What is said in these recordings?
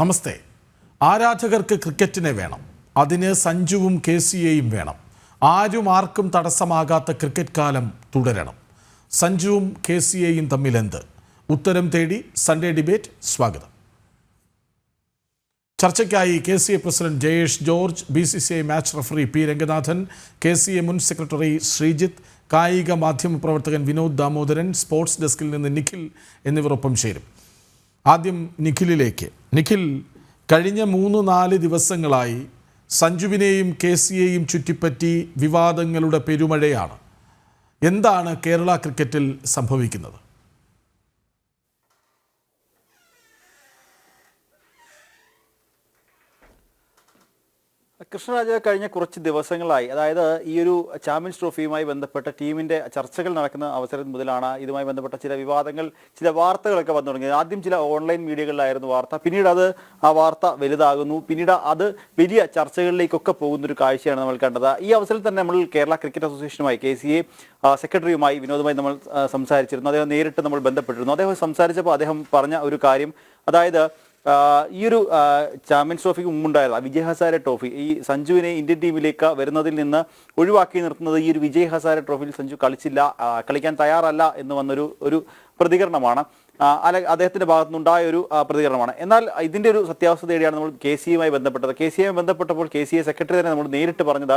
നമസ്തേ. ആരാധകർക്ക് ക്രിക്കറ്റിനെ വേണം. അതിന് സഞ്ജുവും KCAയും വേണം. ആരും ആർക്കും തടസ്സമാകാത്ത ക്രിക്കറ്റ് കാലം തുടരണം. സഞ്ജുവും KCAയും തമ്മിൽ എന്ത്? ഉത്തരം തേടി സൺഡേ ഡിബേറ്റ് സ്വാഗതം. ചർച്ചയ്ക്കായി KCA president Jayesh George, BCCI match referee P Ranganathan, KCA മുൻ സെക്രട്ടറി ശ്രീജിത്ത്, കായിക മാധ്യമ പ്രവർത്തകൻ വിനോദ് ദാമോദരൻ, സ്പോർട്സ് ഡെസ്കിൽ നിന്ന് നിഖിൽ എന്നിവർ ഒപ്പം ചേരും. ആദ്യം നിഖിലിലേക്ക്. നിഖിൽ, കഴിഞ്ഞ 3-4 ദിവസങ്ങളായി സഞ്ജുവിനെയും KCAയും ചുറ്റിപ്പറ്റി വിവാദങ്ങളുടെ പെരുമഴയാണ്. എന്താണ് കേരള ക്രിക്കറ്റിൽ സംഭവിക്കുന്നത്? കൃഷ്ണരാജ്, കഴിഞ്ഞ കുറച്ച് ദിവസങ്ങളായി, അതായത് ഈ ഒരു ചാമ്പ്യൻസ് ട്രോഫിയുമായി ബന്ധപ്പെട്ട ടീമിന്റെ ചർച്ചകൾ നടക്കുന്ന അവസരം മുതലാണ് ഇതുമായി ബന്ധപ്പെട്ട ചില വിവാദങ്ങൾ, ചില വാർത്തകളൊക്കെ വന്നു തുടങ്ങിയത്. ആദ്യം ചില ഓൺലൈൻ മീഡിയകളിലായിരുന്നു വാർത്ത, പിന്നീട് ആ വാർത്ത വലുതാകുന്നു, പിന്നീട് അത് വലിയ ചർച്ചകളിലേക്കൊക്കെ പോകുന്നൊരു കാഴ്ചയാണ് നമ്മൾ കണ്ടത്. ഈ അവസരത്തിൽ തന്നെ നമ്മൾ കേരള ക്രിക്കറ്റ് അസോസിയേഷനുമായി KCA സെക്രട്ടറിയുമായി വിനോദുമായി നമ്മൾ സംസാരിച്ചിരുന്നു. അദ്ദേഹം നേരിട്ട് നമ്മൾ ബന്ധപ്പെട്ടിരുന്നു. അദ്ദേഹം സംസാരിച്ചപ്പോൾ അദ്ദേഹം പറഞ്ഞ ഒരു കാര്യം, അതായത് ഈ ഒരു ചാമ്പ്യൻസ് ട്രോഫിക്ക് മുമ്പുണ്ടായത് വിജയ് ഹസാരെ ട്രോഫി, ഈ സഞ്ജുവിനെ ഇന്ത്യൻ ടീമിലേക്ക് വരുന്നതിൽ നിന്ന് ഒഴിവാക്കി നിർത്തുന്നത് ഈ ഒരു വിജയ് ഹസാരെ ട്രോഫിയിൽ സഞ്ജു കളിക്കാൻ തയ്യാറല്ല എന്ന് വന്നൊരു പ്രതികരണമാണ്. അദ്ദേഹത്തിന്റെ ഭാഗത്തുനിന്നുണ്ടായ ഒരു പ്രതികരണമാണ്. എന്നാൽ ഇതിന്റെ ഒരു സത്യാവസ്ഥ തേടിയാണ് നമ്മൾ KCAയുമായി ബന്ധപ്പെട്ടത്. KCAയുമായി ബന്ധപ്പെട്ടപ്പോൾ KCA സെക്രട്ടറി തന്നെ നമ്മൾ നേരിട്ട് പറഞ്ഞത്,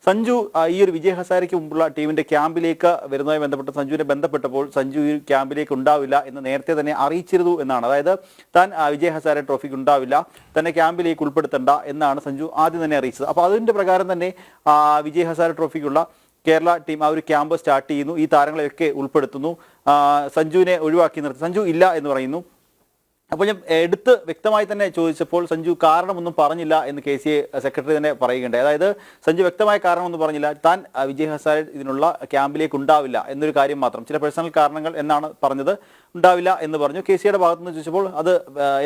സഞ്ജു ഈ ഒരു വിജയ് ഹസാരയ്ക്ക് മുമ്പുള്ള ടീമിന്റെ ക്യാമ്പിലേക്ക് വരുന്നതുമായി ബന്ധപ്പെട്ട് സഞ്ജുവിനെ ബന്ധപ്പെട്ടപ്പോൾ സഞ്ജു ഈ ക്യാമ്പിലേക്ക് ഉണ്ടാവില്ല എന്ന് നേരത്തെ തന്നെ അറിയിച്ചിരുന്നു എന്നാണ്. അതായത് താൻ വിജയ് ഹസാരെ ട്രോഫിക്ക് ഉണ്ടാവില്ല, തന്നെ ക്യാമ്പിലേക്ക് ഉൾപ്പെടുത്തണ്ട എന്നാണ് സഞ്ജു ആദ്യം തന്നെ അറിയിച്ചത്. അപ്പോൾ അതിന്റെ പ്രകാരം തന്നെ വിജയ് ഹസാരെ ട്രോഫിക്കുള്ള കേരള ടീം ആ ഒരു ക്യാമ്പ് സ്റ്റാർട്ട് ചെയ്യുന്നു. ഈ താരങ്ങളെയൊക്കെ ഉൾപ്പെടുത്തുന്നു. സഞ്ജുവിനെ ഒഴിവാക്കി നിർത്തി. സഞ്ജു ഇല്ല എന്ന് പറയുന്നു. അപ്പോൾ ഞാൻ എടുത്ത് വ്യക്തമായി തന്നെ ചോദിച്ചപ്പോൾ സഞ്ജു കാരണമൊന്നും പറഞ്ഞില്ല എന്ന് KCA സെക്രട്ടറി തന്നെ പറയുകയുണ്ടായി. അതായത് സഞ്ജു വ്യക്തമായ കാരണമൊന്നും പറഞ്ഞില്ല, താൻ വിജയ് ഹസാരെ ഇതിനുള്ള ക്യാമ്പിലേക്ക് ഉണ്ടാവില്ല എന്നൊരു കാര്യം മാത്രം, ചില പേഴ്സണൽ കാരണങ്ങൾ എന്നാണ് പറഞ്ഞത്, ഉണ്ടാവില്ല എന്ന് പറഞ്ഞു. KCAയുടെ ഭാഗത്തുനിന്ന് ചോദിച്ചപ്പോൾ അത്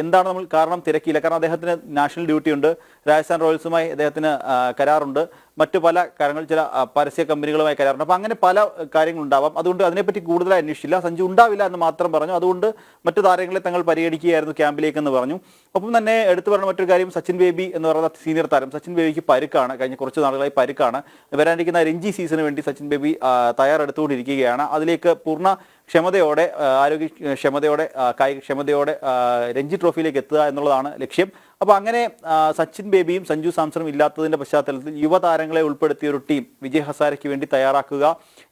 എന്താണ് നമ്മൾ കാരണം തിരക്കിയില്ല. കാരണം അദ്ദേഹത്തിന് നാഷണൽ ഡ്യൂട്ടി ഉണ്ട്, രാജസ്ഥാൻ റോയൽസുമായി അദ്ദേഹത്തിന് കരാറുണ്ട്, മറ്റു പല കാര്യങ്ങൾ, ചില പരസ്യ കമ്പനികളുമായി കരാറുണ്ട്. അപ്പം അങ്ങനെ പല കാര്യങ്ങളുണ്ടാവാം. അതുകൊണ്ട് അതിനെപ്പറ്റി കൂടുതലായി അന്വേഷിച്ചില്ല. സഞ്ജു ഉണ്ടാവില്ല എന്ന് മാത്രം പറഞ്ഞു. അതുകൊണ്ട് മറ്റു താരങ്ങളെ തങ്ങൾ പരിഗണിക്കുകയായിരുന്നു ക്യാമ്പിലേക്ക് എന്ന് പറഞ്ഞു. ഒപ്പം തന്നെ എടുത്തു പറഞ്ഞ മറ്റൊരു കാര്യം, സച്ചിൻ ബേബി എന്ന് പറയുന്ന സീനിയർ താരം, സച്ചിൻ ബേബിക്ക് പരുക്കാണ്, കഴിഞ്ഞ കുറച്ച് നാളുകളായി പരുക്കാണ്. വരാനിരിക്കുന്ന രഞ്ജി സീസണിന് വേണ്ടി സച്ചിൻ ബേബി തയ്യാറെടുത്തുകൊണ്ടിരിക്കുകയാണ്. അതിലേക്ക് പൂർണ്ണ ക്ഷമതയോടെ, ആരോഗ്യക്ഷമതയോടെ, കായിക ക്ഷമതയോടെ രഞ്ജി ട്രോഫിയിലേക്ക് എത്തുക എന്നുള്ളതാണ് ലക്ഷ്യം. അപ്പോൾ അങ്ങനെ സച്ചിൻ ബേബിയും സഞ്ജു സാംസണും ഇല്ലാത്തതിന്റെ പശ്ചാത്തലത്തിൽ യുവതാരങ്ങളെ ഉൾപ്പെടുത്തിയ ഒരു ടീം വിജയ് ഹസാരയ്ക്ക് വേണ്ടി തയ്യാറാക്കുക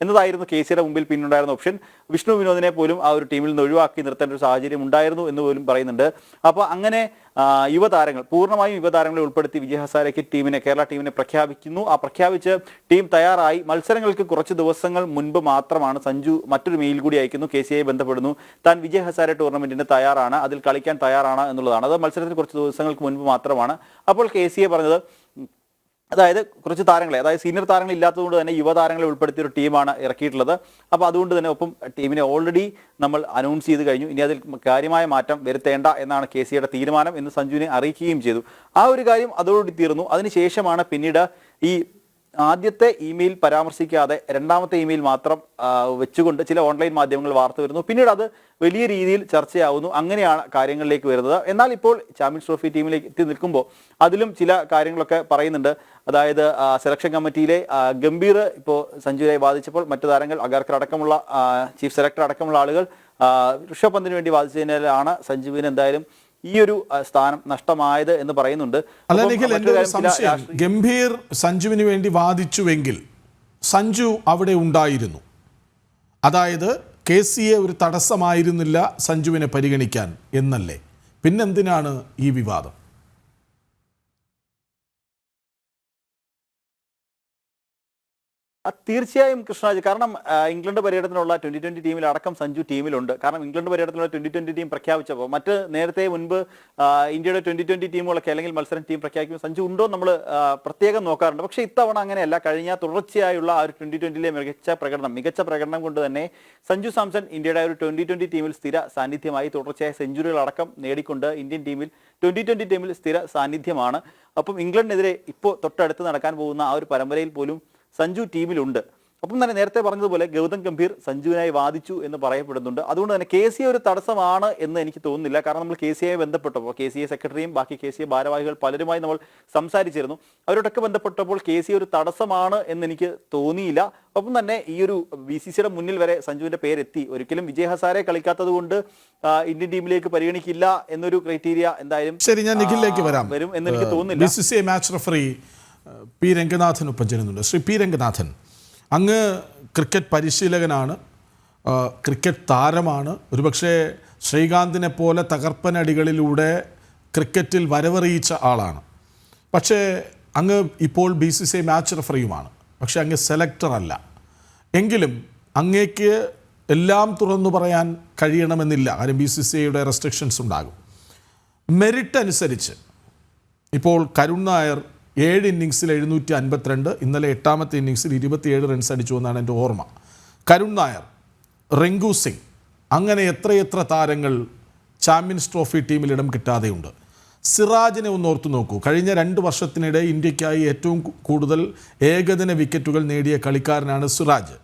എന്നതായിരുന്നു KCAയുടെ മുമ്പിൽ പിന്നുണ്ടായിരുന്ന ഓപ്ഷൻ. വിഷ്ണു വിനോദിനെ പോലും ആ ഒരു ടീമിൽ നിന്ന് ഒഴിവാക്കി നിർത്തേണ്ട ഒരു സാഹചര്യം ഉണ്ടായിരുന്നു എന്ന് പോലും പറയുന്നുണ്ട്. അപ്പോൾ അങ്ങനെ പൂർണ്ണമായും യുവതാരങ്ങളെ ഉൾപ്പെടുത്തി വിജയ് ഹസാരയ്ക്ക് കേരള ടീമിനെ പ്രഖ്യാപിക്കുന്നു. ആ പ്രഖ്യാപിച്ച് ടീം തയ്യാറായി. മത്സരങ്ങൾക്ക് കുറച്ച് ദിവസങ്ങൾ മുൻപ് മാത്രമാണ് സഞ്ജു മറ്റൊരു മെയിൽ കൂടി അയക്കുന്നു, KCAയെ ബന്ധപ്പെടുന്നു. താൻ വിജയ് ഹസാരെ ടൂർണമെന്റിന് തയ്യാറാണ്, അതിൽ കളിക്കാൻ തയ്യാറാണ് എന്നുള്ളതാണ്. അത് മത്സരത്തിന് കുറച്ച് ദിവസങ്ങൾക്ക് മുൻപ് മാത്രമാണ്. അപ്പോൾ KCA പറഞ്ഞത്, അതായത് കുറച്ച് താരങ്ങളെ, അതായത് സീനിയർ താരങ്ങൾ ഇല്ലാത്തതുകൊണ്ട് തന്നെ യുവതാരങ്ങളെ ഉൾപ്പെടുത്തിയ ഒരു ടീമാണ് ഇറക്കിയിട്ടുള്ളത്. അപ്പോൾ അതുകൊണ്ട് തന്നെ ഒപ്പം ടീമിനെ ഓൾറെഡി നമ്മൾ അനൗൺസ് ചെയ്ത് കഴിഞ്ഞു. ഇനി അതിൽ കാര്യമായ മാറ്റം വരുത്തേണ്ട എന്നാണ് KCAയുടെ തീരുമാനം എന്ന് സഞ്ജുവിനെ അറിയിക്കുകയും ചെയ്തു. ആ ഒരു കാര്യം അതോടുകൂടി തീർന്നു. അതിനുശേഷമാണ് പിന്നീട് ഈ ആദ്യത്തെ ഇമെയിൽ പരാമർശിക്കാതെ രണ്ടാമത്തെ ഇമെയിൽ മാത്രം വെച്ചുകൊണ്ട് ചില ഓൺലൈൻ മാധ്യമങ്ങൾ വാർത്ത വരുന്നു. പിന്നീട് അത് വലിയ രീതിയിൽ ചർച്ചയാവുന്നു. അങ്ങനെയാണ് കാര്യങ്ങളിലേക്ക് വരുന്നത്. എന്നാൽ ഇപ്പോൾ ചാമ്പ്യൻസ് ട്രോഫി ടീമിലേക്ക് എത്തി നിൽക്കുമ്പോൾ അതിലും ചില കാര്യങ്ങളൊക്കെ പറയുന്നുണ്ട്. അതായത് സെലക്ഷൻ കമ്മിറ്റിയിലെ ഗംഭീർ ഇപ്പോൾ സഞ്ജുവിനെ ബാധിച്ചപ്പോൾ മറ്റു താരങ്ങൾ, അഗർക്കർ അടക്കമുള്ള ചീഫ് സെലക്ടർ അടക്കമുള്ള ആളുകൾ ഋഷഭ് പന്തിന് വേണ്ടി ബാധിച്ചതിനാലാണ് സഞ്ജുവിന് എന്തായാലും ഈ ഒരു സ്ഥാനം നഷ്ടമായത് എന്ന് പറയുന്നുണ്ട്. ഗംഭീർ സഞ്ജുവിന് വേണ്ടി വാദിച്ചുവെങ്കിൽ സഞ്ജു അവിടെ ഉണ്ടായിരുന്നു. അതായത് KCA ഒരു തടസ്സമായിരുന്നില്ല സഞ്ജുവിനെ പരിഗണിക്കാൻ എന്നല്ലേ? പിന്നെന്തിനാണ് ഈ വിവാദം? തീർച്ചയായും കൃഷ്ണരാജ്, കാരണം ഇംഗ്ലണ്ട് പര്യടനത്തിനുള്ള 2020 ടീമിൽ അടക്കം സഞ്ജു ടീമിലുണ്ട്. കാരണം ഇംഗ്ലണ്ട് പര്യടനത്തിലുള്ള 2020 ടീം പ്രഖ്യാപിച്ചപ്പോൾ നേരത്തെ മുൻപ് ഇന്ത്യയുടെ 2020 ടീമുകളൊക്കെ അല്ലെങ്കിൽ മത്സരം ടീം പ്രഖ്യാപിക്കുമ്പോൾ സഞ്ജു ഉണ്ടോ നമ്മൾ പ്രത്യേകം നോക്കാറുണ്ട്. പക്ഷേ ഇത്തവണ അങ്ങനെയല്ല. കഴിഞ്ഞ തുടർച്ചയായുള്ള ആ ഒരു 2020 മികച്ച പ്രകടനം കൊണ്ട് തന്നെ സഞ്ജു സാംസൺ ഇന്ത്യയുടെ ഒരു 2020 ടീമിൽ സ്ഥിര സാന്നിധ്യമായി തുടർച്ചയായ സെഞ്ചുറികളടക്കം നേടിക്കൊണ്ട് ഇന്ത്യൻ ടീമിൽ 2020 ടീമിൽ സ്ഥിര സാന്നിധ്യമാണ്. അപ്പം ഇംഗ്ലണ്ടിനെതിരെ ഇപ്പോൾ തൊട്ടടുത്ത് നടക്കാൻ പോകുന്ന ആ ഒരു പരമ്പരയിൽ പോലും സഞ്ജു ടീമിലുണ്ട്. ഒപ്പം തന്നെ നേരത്തെ പറഞ്ഞതുപോലെ ഗൗതം ഗംഭീർ സഞ്ജുവിനായി വാദിച്ചു എന്ന് പറയപ്പെടുന്നുണ്ട്. അതുകൊണ്ട് തന്നെ KCA ഒരു തടസ്സമാണ് എന്ന് എനിക്ക് തോന്നുന്നില്ല. കാരണം നമ്മൾ KCA ബന്ധപ്പെട്ടപ്പോൾ KCA സെക്രട്ടറിയും ബാക്കി KCA ഭാരവാഹികൾ പലരുമായി നമ്മൾ സംസാരിച്ചിരുന്നു. അവരോടൊക്കെ ബന്ധപ്പെട്ടപ്പോൾ KCA ഒരു തടസ്സമാണ് എന്ന് എനിക്ക് തോന്നിയില്ല. ഒപ്പം തന്നെ ഈ ഒരു BCCയുടെ മുന്നിൽ വരെ സഞ്ജുവിന്റെ പേരെത്തി. ഒരിക്കലും വിജയ് ഹസാരെ കളിക്കാത്തത് കൊണ്ട് ഇന്ത്യൻ ടീമിലേക്ക് പരിഗണിക്കില്ല എന്നൊരു ക്രൈറ്റീരിയ എന്തായാലും ശരി, ഞാൻ നിഖിലിലേക്ക് വരും എന്ന് എനിക്ക് തോന്നുന്നില്ല. BCCI match referee P Ranganathan ഒപ്പം ചേരുന്നുണ്ട്. ശ്രീ പി രംഗനാഥൻ, അങ്ങ് ക്രിക്കറ്റ് പരിശീലകനാണ്, ക്രിക്കറ്റ് താരമാണ്, ഒരുപക്ഷെ ശ്രീകാന്തിനെ പോലെ തകർപ്പനടികളിലൂടെ ക്രിക്കറ്റിൽ വരവറിയിച്ച ആളാണ്. പക്ഷേ അങ്ങ് ഇപ്പോൾ BCCI മാച്ച് റഫറിയുമാണ്. പക്ഷേ അങ്ങ് സെലക്ടർ അല്ല. എങ്കിലും അങ്ങേക്ക് എല്ലാം തുറന്നു പറയാൻ കഴിയണമെന്നില്ല. കാര്യം BCCIയുടെ റെസ്ട്രിക്ഷൻസ് ഉണ്ടാകും. മെറിറ്റ് അനുസരിച്ച് ഇപ്പോൾ കരുൺ നായർ 7 ഇന്നിങ്സിൽ 752, ഇന്നലെ 8ാമത്തെ ഇന്നിങ്സിൽ 27 റൺസ് അടിച്ചു എന്നാണ് എൻ്റെ ഓർമ്മ. കരുൺ നായർ, റിങ്കു സിംഗ്, അങ്ങനെ എത്രയെത്ര താരങ്ങൾ ചാമ്പ്യൻസ് ട്രോഫി ടീമിൽ ഇടം കിട്ടാതെയുണ്ട്. സിറാജിനെ ഒന്ന് ഓർത്തു നോക്കൂ. കഴിഞ്ഞ 2 വർഷത്തിനിടെ ഇന്ത്യക്കായി ഏറ്റവും കൂടുതൽ ഏകദിന വിക്കറ്റുകൾ നേടിയ കളിക്കാരനാണ് സിറാജ്.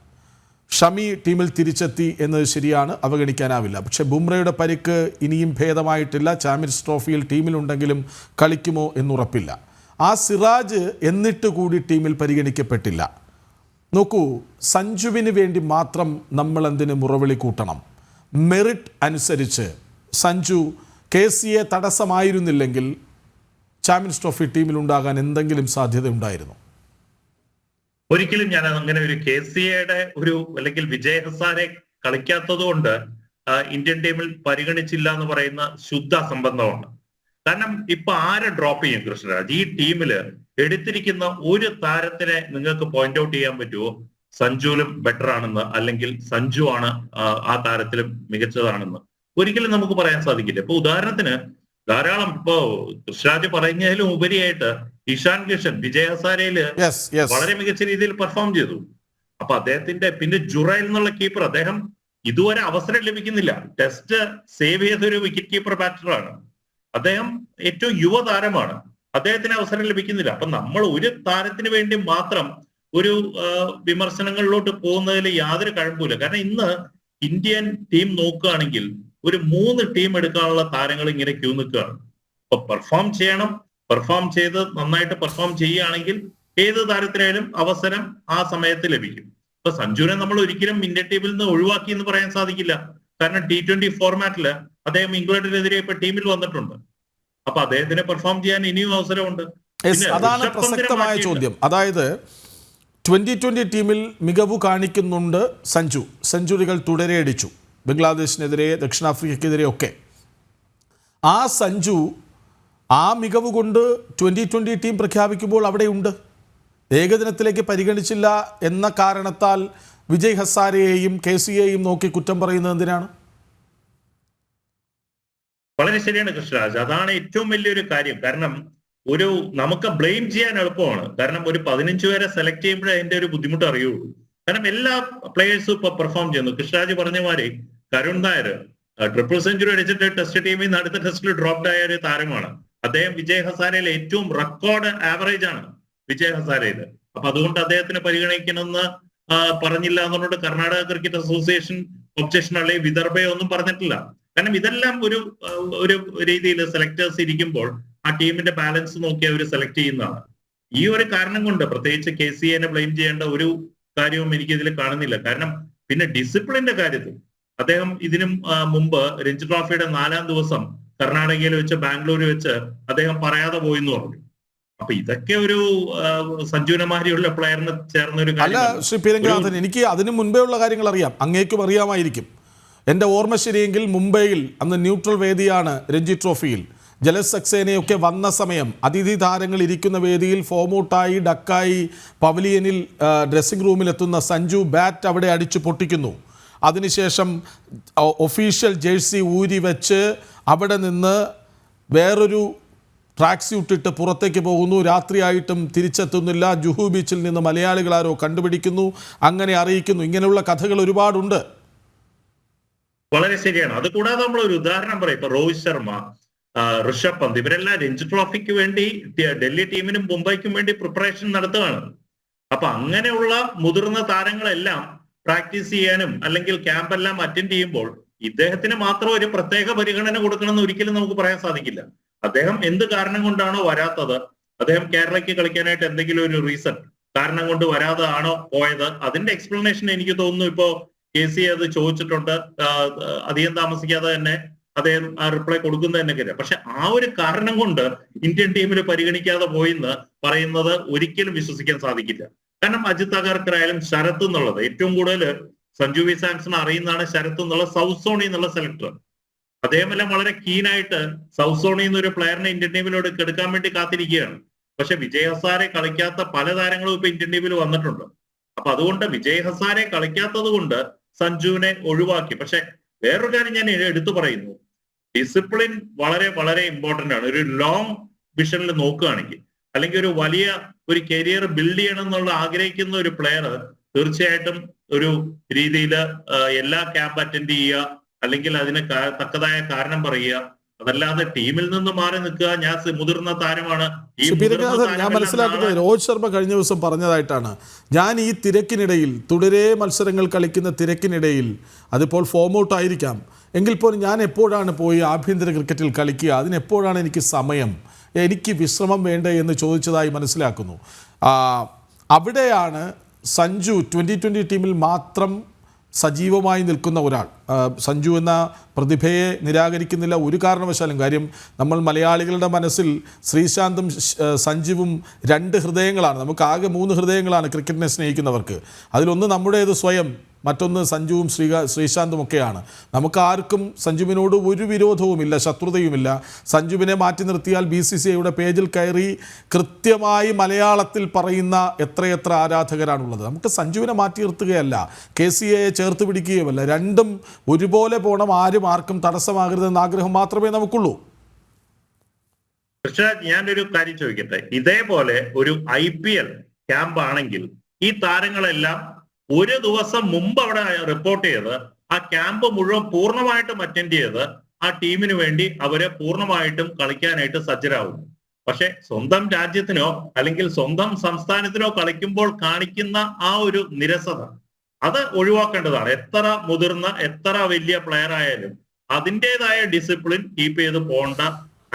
ഷമി ടീമിൽ തിരിച്ചെത്തി എന്നത് ശരിയാണ്, അവഗണിക്കാനാവില്ല. പക്ഷേ ബുംറയുടെ പരിക്ക് ഇനിയും ഭേദമായിട്ടില്ല. ചാമ്പ്യൻസ് ട്രോഫിയിൽ ടീമിലുണ്ടെങ്കിലും കളിക്കുമോ എന്നുറപ്പില്ല. ആ സിറാജ് എന്നിട്ട് കൂടി ടീമിൽ പരിഗണിക്കപ്പെട്ടില്ല. നോക്കൂ, സഞ്ജുവിന് വേണ്ടി മാത്രം നമ്മൾ എന്തിന് മുറവിളി കൂട്ടണം? മെറിറ്റ് അനുസരിച്ച് സഞ്ജു KCA തടസ്സമായിരുന്നില്ലെങ്കിൽ ചാമ്പ്യൻസ് ട്രോഫി ടീമിലുണ്ടാകാൻ എന്തെങ്കിലും സാധ്യത ഉണ്ടായിരുന്നു? ഒരിക്കലും ഞാൻ അങ്ങനെ ഒരു KCAയുടെ ഒരു അല്ലെങ്കിൽ വിജയ് ഹസാരെ കളിക്കാത്തത് കൊണ്ട് ഇന്ത്യൻ ടീമിൽ പരിഗണിച്ചില്ല എന്ന് പറയുന്ന ശുദ്ധ അസംബന്ധമാണ്. കാരണം ഇപ്പൊ ആരെ ഡ്രോപ്പ് ചെയ്യും കൃഷ്ണരാജ്? ഈ ടീമില് എടുത്തിരിക്കുന്ന ഒരു താരത്തിനെ നിങ്ങൾക്ക് പോയിന്റ് ഔട്ട് ചെയ്യാൻ പറ്റുമോ സഞ്ജുവിലും ബെറ്റർ ആണെന്ന്, അല്ലെങ്കിൽ സഞ്ജു ആണ് ആ താരത്തിലും മികച്ചതാണെന്ന്? ഒരിക്കലും നമുക്ക് പറയാൻ സാധിക്കില്ല. ഇപ്പൊ ഉദാഹരണത്തിന് ധാരാളം ഇപ്പോ കൃഷ്ണരാജ് പറയുന്നതിലും ഉപരിയായിട്ട് ഇഷാൻ കിഷൻ വിജയ് ഹസാരയില് വളരെ മികച്ച രീതിയിൽ പെർഫോം ചെയ്തു. അപ്പൊ അദ്ദേഹത്തിന്റെ പിന്നെ ജുറൈൽ എന്നുള്ള കീപ്പർ, അദ്ദേഹം ഇതുവരെ അവസരം ലഭിക്കുന്നില്ല. ടെസ്റ്റ് സേവ് ചെയ്ത ഒരു വിക്കറ്റ് കീപ്പർ ബാറ്ററാണ് അദ്ദേഹം, ഏറ്റവും യുവതാരമാണ്, അദ്ദേഹത്തിന് അവസരം ലഭിക്കുന്നില്ല. അപ്പൊ നമ്മൾ ഒരു താരത്തിന് വേണ്ടി മാത്രം ഒരു വിമർശനങ്ങളിലോട്ട് പോകുന്നതിൽ യാതൊരു കഴമ്പുമില്ല. കാരണം ഇന്ന് ഇന്ത്യൻ ടീം നോക്കുകയാണെങ്കിൽ ഒരു 3 ടീം എടുക്കാനുള്ള താരങ്ങൾ ഇങ്ങനെ ക്യൂ നിൽക്കുകയാണ്. അപ്പൊ പെർഫോം ചെയ്യണം, പെർഫോം ചെയ്ത് നന്നായിട്ട് പെർഫോം ചെയ്യുകയാണെങ്കിൽ ഏത് താരത്തിനായാലും അവസരം ആ സമയത്ത് ലഭിക്കും. ഇപ്പൊ സഞ്ജുവിനെ നമ്മൾ ഒരിക്കലും ഇന്ത്യൻ ടീമിൽ നിന്ന് ഒഴിവാക്കി എന്ന് പറയാൻ സാധിക്കില്ല. കാരണം T20 ഫോർമാറ്റില് അദ്ദേഹം ഇംഗ്ലണ്ടിനെതിരെ ഇപ്പൊ ടീമിൽ വന്നിട്ടുണ്ട്. അപ്പൊ അദ്ദേഹത്തിന് പെർഫോം ചെയ്യാൻ ഇനിയും അവസരമുണ്ട്. അതാണ് പ്രസക്തമായ ചോദ്യം. അതായത് 2020 ടീമിൽ മികവ് കാണിക്കുന്നുണ്ട് സഞ്ജു. സെഞ്ചുറികൾ തുടരെ അടിച്ചു, ബംഗ്ലാദേശിനെതിരെ, ദക്ഷിണാഫ്രിക്കയ്ക്കെതിരെ ഒക്കെ. ആ സഞ്ജു ആ മികവ് കൊണ്ട് 2020 ടീം പ്രഖ്യാപിക്കുമ്പോൾ അവിടെയുണ്ട്. ഏകദിനത്തിലേക്ക് പരിഗണിച്ചില്ല എന്ന കാരണത്താൽ വിജയ് ഹസാരെയെയും KCAയെയും നോക്കി കുറ്റം പറയുന്നത് എന്തിനാണ്? വളരെ ശരിയാണ് കൃഷ്ണരാജ്, അതാണ് ഏറ്റവും വലിയൊരു കാര്യം. കാരണം നമുക്ക് ബ്ലെയിം ചെയ്യാൻ എളുപ്പമാണ്. കാരണം ഒരു 15 പേരെ സെലക്ട് ചെയ്യുമ്പോഴേ അതിന്റെ ഒരു ബുദ്ധിമുട്ട് അറിയുള്ളൂ. കാരണം എല്ലാ പ്ലേയേഴ്സും ഇപ്പൊ പെർഫോം ചെയ്യുന്നു. കൃഷ്ണരാജ് പറഞ്ഞ മാതിരി കരുൺ നായർ ട്രിപ്പിൾ സെഞ്ചുറി അടിച്ചിട്ട് ടെസ്റ്റ് ടീമിൽ നിന്ന് അടുത്ത ടെസ്റ്റിൽ ഡ്രോപ്ഡ് ആയ ഒരു താരമാണ്. അദ്ദേഹം വിജയ് ഹസാരയിൽ ഏറ്റവും റെക്കോർഡ് ആവറേജ് ആണ് വിജയ് ഹസാരയിൽ. അപ്പൊ അതുകൊണ്ട് അദ്ദേഹത്തിന് പരിഗണിക്കണമെന്ന് പറഞ്ഞില്ല എന്നുകൊണ്ട് കർണാടക ക്രിക്കറ്റ് അസോസിയേഷൻ ഒബ്ജക്ഷൻ അല്ലെങ്കിൽ വിദർഭയോ ഒന്നും പറഞ്ഞിട്ടില്ല. കാരണം ഇതെല്ലാം ഒരു രീതിയിൽ സെലക്ടേഴ്സ് ഇരിക്കുമ്പോൾ ആ ടീമിന്റെ ബാലൻസ് നോക്കി അവർ സെലക്ട് ചെയ്യുന്നതാണ്. ഈ ഒരു കാരണം കൊണ്ട് പ്രത്യേകിച്ച് KCAനെ ബ്ലെയിം ചെയ്യേണ്ട ഒരു കാര്യവും എനിക്ക് ഇതിൽ കാണുന്നില്ല. കാരണം പിന്നെ ഡിസിപ്ലിന്റെ കാര്യത്തിൽ അദ്ദേഹം ഇതിനും മുമ്പ് രഞ്ജി ട്രോഫിയുടെ 4ാം ദിവസം കർണാടകയിൽ വെച്ച് ബാംഗ്ലൂർ വെച്ച് അദ്ദേഹം പറയാതെ പോയി എന്ന് പറഞ്ഞു. അപ്പൊ ഇതൊക്കെ ഒരു സഞ്ജുനമാരിയുള്ള പ്ലെയറിന് ചേർന്ന ഒരു അല്ല. ശ്രീ പി രംഗനാഥൻ, എനിക്ക് അതിനു മുൻപേ ഉള്ള കാര്യങ്ങൾ അറിയാം, അങ്ങേക്കും അറിയാമായിരിക്കും. എൻ്റെ ഓർമ്മ ശരിയെങ്കിൽ മുംബൈയിൽ അന്ന് ന്യൂട്രൽ വേദിയാണ് രഞ്ജി ട്രോഫിയിൽ. ജലജ് സക്സേനയൊക്കെ വന്ന സമയം അതിഥി താരങ്ങൾ ഇരിക്കുന്ന വേദിയിൽ ഫോമൗട്ടായി ഡക്കായി പവലിയനിൽ ഡ്രസ്സിംഗ് റൂമിലെത്തുന്ന സഞ്ജു ബാറ്റ് അവിടെ അടിച്ചു പൊട്ടിക്കുന്നു. അതിനുശേഷം ഒഫീഷ്യൽ ജേഴ്സി ഊരി വെച്ച് അവിടെ നിന്ന് വേറൊരു ട്രാക്ക് സ്യൂട്ട് ഇട്ട് പുറത്തേക്ക് പോകുന്നു. രാത്രിയായിട്ടും തിരിച്ചെത്തുന്നില്ല. ജുഹു ബീച്ചിൽ നിന്ന് മലയാളികളാരോ കണ്ടുപിടിക്കുന്നു, അങ്ങനെ അറിയിക്കുന്നു. ഇങ്ങനെയുള്ള കഥകൾ ഒരുപാടുണ്ട്. വളരെ ശരിയാണ്. അത് കൂടാതെ നമ്മൾ ഒരു ഉദാഹരണം പറയും. ഇപ്പൊ രോഹിത് ശർമ്മ, ഋഷഭ് പന്ത്, ഇവരെല്ലാം രഞ്ജി ട്രോഫിക്ക് വേണ്ടി ഡൽഹി ടീമിനും മുംബൈക്കും വേണ്ടി പ്രിപ്പറേഷൻ നടത്തുകയാണ്. അപ്പൊ അങ്ങനെയുള്ള മുതിർന്ന താരങ്ങളെല്ലാം പ്രാക്ടീസ് ചെയ്യാനും അല്ലെങ്കിൽ ക്യാമ്പെല്ലാം അറ്റൻഡ് ചെയ്യുമ്പോൾ ഇദ്ദേഹത്തിന് മാത്രം ഒരു പ്രത്യേക പരിഗണന കൊടുക്കണമെന്ന് ഒരിക്കലും നമുക്ക് പറയാൻ സാധിക്കില്ല. അദ്ദേഹം എന്ത് കാരണം കൊണ്ടാണോ വരാത്തത്, അദ്ദേഹം കേരളയ്ക്ക് കളിക്കാനായിട്ട് എന്തെങ്കിലും ഒരു റീസൺ കാരണം കൊണ്ട് വരാതെ ആണോ പോയത്, അതിന്റെ എക്സ്പ്ലനേഷൻ എനിക്ക് തോന്നുന്നു ഇപ്പോ KCA അത് ചോദിച്ചിട്ടുണ്ട്. അധികം താമസിക്കാതെ തന്നെ അദ്ദേഹം ആ റിപ്ലൈ കൊടുക്കുന്നത് തന്നെ കരുതാം. പക്ഷെ ആ ഒരു കാരണം കൊണ്ട് ഇന്ത്യൻ ടീമിൽ പരിഗണിക്കാതെ പോയിന്ന് പറയുന്നത് ഒരിക്കലും വിശ്വസിക്കാൻ സാധിക്കില്ല. കാരണം അജിത് അഗർക്കറായാലും ശരത് എന്നുള്ളത് ഏറ്റവും കൂടുതൽ സഞ്ജു വി സാംസൺ അറിയുന്നതാണ് ശരത് എന്നുള്ള സൗത്ത് സോണിൽ നിന്നുള്ള സെലക്ടർ. അദ്ദേഹമെല്ലാം വളരെ കീനായിട്ട് സൗത്ത് സോണിൽ നിന്ന് ഒരു പ്ലെയറിനെ ഇന്ത്യൻ ടീമിലോട്ട് എടുക്കാൻ വേണ്ടി കാത്തിരിക്കുകയാണ്. പക്ഷെ വിജയ് ഹസാരെ കളിക്കാത്ത പല താരങ്ങളും ഇപ്പൊ ഇന്ത്യൻ ടീമിൽ വന്നിട്ടുണ്ട്. അപ്പൊ അതുകൊണ്ട് വിജയ് ഹസാരെ കളിക്കാത്തത് കൊണ്ട് സഞ്ജുവിനെ ഒഴിവാക്കി. പക്ഷെ വേറൊരു കാര്യം ഞാൻ എടുത്തു പറയുന്നു, ഡിസിപ്ലിൻ വളരെ വളരെ ഇമ്പോർട്ടന്റ് ആണ്. ഒരു ലോങ് വിഷനിൽ നോക്കുകയാണെങ്കിൽ അല്ലെങ്കിൽ ഒരു വലിയ ഒരു കരിയർ ബിൽഡ് ചെയ്യണം എന്നുള്ള ആഗ്രഹിക്കുന്ന ഒരു പ്ലെയർ തീർച്ചയായിട്ടും ഒരു രീതിയിൽ എല്ലാ ക്യാമ്പ് അറ്റൻഡ് ചെയ്യുക, അല്ലെങ്കിൽ അതിന് തക്കതായ കാരണം പറയുക. അതല്ലാതെ ടീമിൽ നിന്ന് മാറി നിൽക്കുക, ഞാൻ മുതിർന്ന താരമാണ്. ഞാൻ മനസ്സിലാക്കുന്നത് രോഹിത് ശർമ്മ കഴിഞ്ഞ ദിവസം പറഞ്ഞതായിട്ടാണ്, ഞാൻ ഈ തിരക്കിനിടയിൽ തുടരെ മത്സരങ്ങൾ കളിക്കുന്ന തിരക്കിനിടയിൽ അതിപ്പോൾ ഫോം ഔട്ട് ആയിരിക്കാം എങ്കിൽ പോലും ഞാൻ എപ്പോഴാണ് പോയി ആഭ്യന്തര ക്രിക്കറ്റിൽ കളിക്കുക, അതിനെപ്പോഴാണ് എനിക്ക് സമയം, എനിക്ക് വിശ്രമം വേണ്ടേ എന്ന് ചോദിച്ചതായി മനസ്സിലാക്കുന്നു. അവിടെയാണ് സഞ്ജു 2020 ടീമിൽ മാത്രം സജീവമായി നിൽക്കുന്ന ഒരാൾ. സഞ്ജു എന്ന പ്രതിഭയെ നിരാകരിക്കുന്നില്ല ഒരു കാരണവശാലും. കാര്യം നമ്മൾ മലയാളികളുടെ മനസ്സിൽ ശ്രീശാന്തും സഞ്ജുവും രണ്ട് ഹൃദയങ്ങളാണ്. നമുക്ക് ആകെ 3 ഹൃദയങ്ങളാണ് ക്രിക്കറ്റിനെ സ്നേഹിക്കുന്നവർക്ക്. അതിലൊന്ന് നമ്മുടേത് സ്വയം, മറ്റൊന്ന് സഞ്ജുവും ശ്രീശാന്തും ഒക്കെയാണ്. നമുക്ക് ആർക്കും സഞ്ജുവിനോട് ഒരു വിരോധവുമില്ല, ശത്രുതയുമില്ല. സഞ്ജുവിനെ മാറ്റി നിർത്തിയാൽ BCCIയുടെ പേജിൽ കയറി കൃത്യമായി മലയാളത്തിൽ പറയുന്ന എത്രയെത്ര ആരാധകരാണുള്ളത്. നമുക്ക് സഞ്ജുവിനെ മാറ്റി നിർത്തുകയല്ല, KCAയെ ചേർത്ത് പിടിക്കുകയുമല്ല. രണ്ടും ഒരുപോലെ പോകണം, ആരും ആർക്കും തടസ്സമാകരുതെന്ന ആഗ്രഹം മാത്രമേ നമുക്കുള്ളൂ. ഞാനൊരു കാര്യം ചോദിക്കട്ടെ, ഇതേപോലെ ഒരു IPL ക്യാമ്പ് ആണെങ്കിൽ ഈ താരങ്ങളെല്ലാം ഒരു ദിവസം മുമ്പ് അവിടെ റിപ്പോർട്ട് ചെയ്ത് ആ ക്യാമ്പ് മുഴുവൻ പൂർണ്ണമായിട്ടും അറ്റൻഡ് ചെയ്ത് ആ ടീമിന് വേണ്ടി അവരെ പൂർണ്ണമായിട്ടും കളിക്കാനായിട്ട് സജ്ജരാകുന്നു. പക്ഷെ സ്വന്തം രാജ്യത്തിനോ അല്ലെങ്കിൽ സ്വന്തം സംസ്ഥാനത്തിനോ കളിക്കുമ്പോൾ കാണിക്കുന്ന ആ ഒരു നിരസത അത് ഒഴിവാക്കേണ്ടതാണ്. എത്ര മുതിർന്ന എത്ര വലിയ പ്ലെയർ ആയാലും അതിൻ്റെതായ ഡിസിപ്ലിൻ കീപ്പ് ചെയ്ത് പോകേണ്ട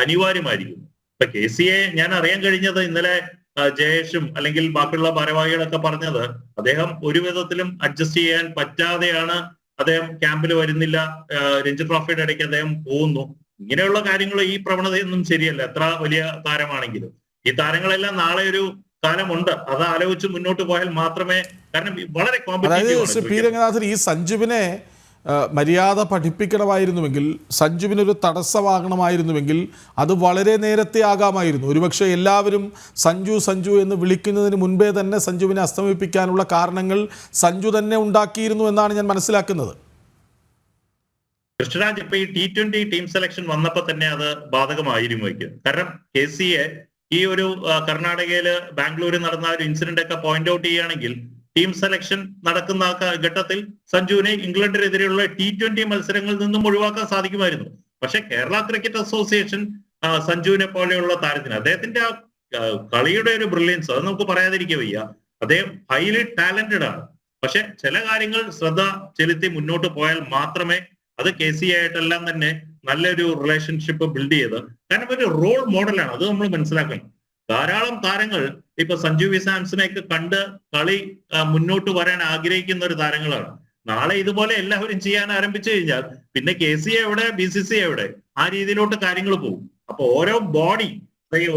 അനിവാര്യമായിരിക്കും. ഇപ്പൊ KCA ഞാൻ അറിയാൻ കഴിഞ്ഞത് ഇന്നലെ ജയേഷും അല്ലെങ്കിൽ ബാക്കിയുള്ള ഭാരവാഹികളൊക്കെ പറഞ്ഞത് അദ്ദേഹം ഒരു വിധത്തിലും അഡ്ജസ്റ്റ് ചെയ്യാൻ പറ്റാതെയാണ് അദ്ദേഹം ക്യാമ്പിൽ വരുന്നില്ല, രഞ്ജി ട്രോഫിയുടെ ഇടയ്ക്ക് അദ്ദേഹം പോകുന്നു. ഇങ്ങനെയുള്ള കാര്യങ്ങൾ ഈ പ്രവണതയൊന്നും ശരിയല്ല, എത്ര വലിയ താരമാണെങ്കിലും. ഈ താരങ്ങളെല്ലാം നാളെ ഒരു കാലമുണ്ട്, അത് ആലോചിച്ച് മുന്നോട്ട് പോയാൽ മാത്രമേ, കാരണം വളരെ കോമ്പറ്റീറ്റീവ്. ഈ സഞ്ജുവിനെ മര്യാദ പഠിപ്പിക്കണമായിരുന്നുവെങ്കിൽ, സഞ്ജുവിനൊരു തടസ്സമാകണമായിരുന്നുവെങ്കിൽ അത് വളരെ നേരത്തെ ആകാമായിരുന്നു. ഒരുപക്ഷെ എല്ലാവരും സഞ്ജു എന്ന് വിളിക്കുന്നതിന് മുൻപേ തന്നെ സഞ്ജുവിനെ അസ്തമിപ്പിക്കാനുള്ള കാരണങ്ങൾ സഞ്ജു തന്നെ ഉണ്ടാക്കിയിരുന്നു എന്നാണ് ഞാൻ മനസ്സിലാക്കുന്നത്. കൃഷ്ണരാജ്, ഇപ്പൊ ഈ T20 ടീം സെലക്ഷൻ വന്നപ്പോ തന്നെ അത് ബാധകമായിരുന്നു. കാരണം KCA ഈ ഒരു കർണാടകയില് ബാംഗ്ലൂരിൽ നടന്ന ഒരു ഇൻസിഡന്റ് ഒക്കെ പോയിന്റ് ഔട്ട് ചെയ്യുകയാണെങ്കിൽ ടീം സെലക്ഷൻ നടക്കുന്ന ഘട്ടത്തിൽ സഞ്ജുവിനെ ഇംഗ്ലണ്ടിനെതിരെയുള്ള T20 മത്സരങ്ങളിൽ നിന്നും ഒഴിവാക്കാൻ സാധിക്കുമായിരുന്നു. പക്ഷെ കേരള ക്രിക്കറ്റ് അസോസിയേഷൻ സഞ്ജുവിനെ പോലെയുള്ള താരത്തിന് അദ്ദേഹത്തിന്റെ ആ കളിയുടെ ഒരു ബ്രില്യൻസ് അത് നമുക്ക് പറയാതിരിക്കുക വയ്യ. അദ്ദേഹം ഹൈലി ടാലന്റഡ് ആണ്. പക്ഷെ ചില കാര്യങ്ങൾ ശ്രദ്ധ ചെലുത്തി മുന്നോട്ട് പോയാൽ മാത്രമേ അത് KCA ആയിട്ടെല്ലാം തന്നെ നല്ലൊരു റിലേഷൻഷിപ്പ് ബിൽഡ് ചെയ്ത്, കാരണം ഒരു റോൾ മോഡലാണ്, അത് നമ്മൾ മനസ്സിലാക്കണം. ധാരാളം താരങ്ങൾ ഇപ്പൊ സഞ്ജു വി സാംസണെയൊക്കെ കണ്ട് കളി മുന്നോട്ട് വരാൻ ആഗ്രഹിക്കുന്ന ഒരു താരങ്ങളാണ്. നാളെ ഇതുപോലെ എല്ലാവരും ചെയ്യാൻ ആരംഭിച്ചു കഴിഞ്ഞാൽ പിന്നെ KCA എവിടെ, BCCI എവിടെ, ആ രീതിയിലോട്ട് കാര്യങ്ങൾ പോകും. അപ്പൊ ഓരോ ബോഡി,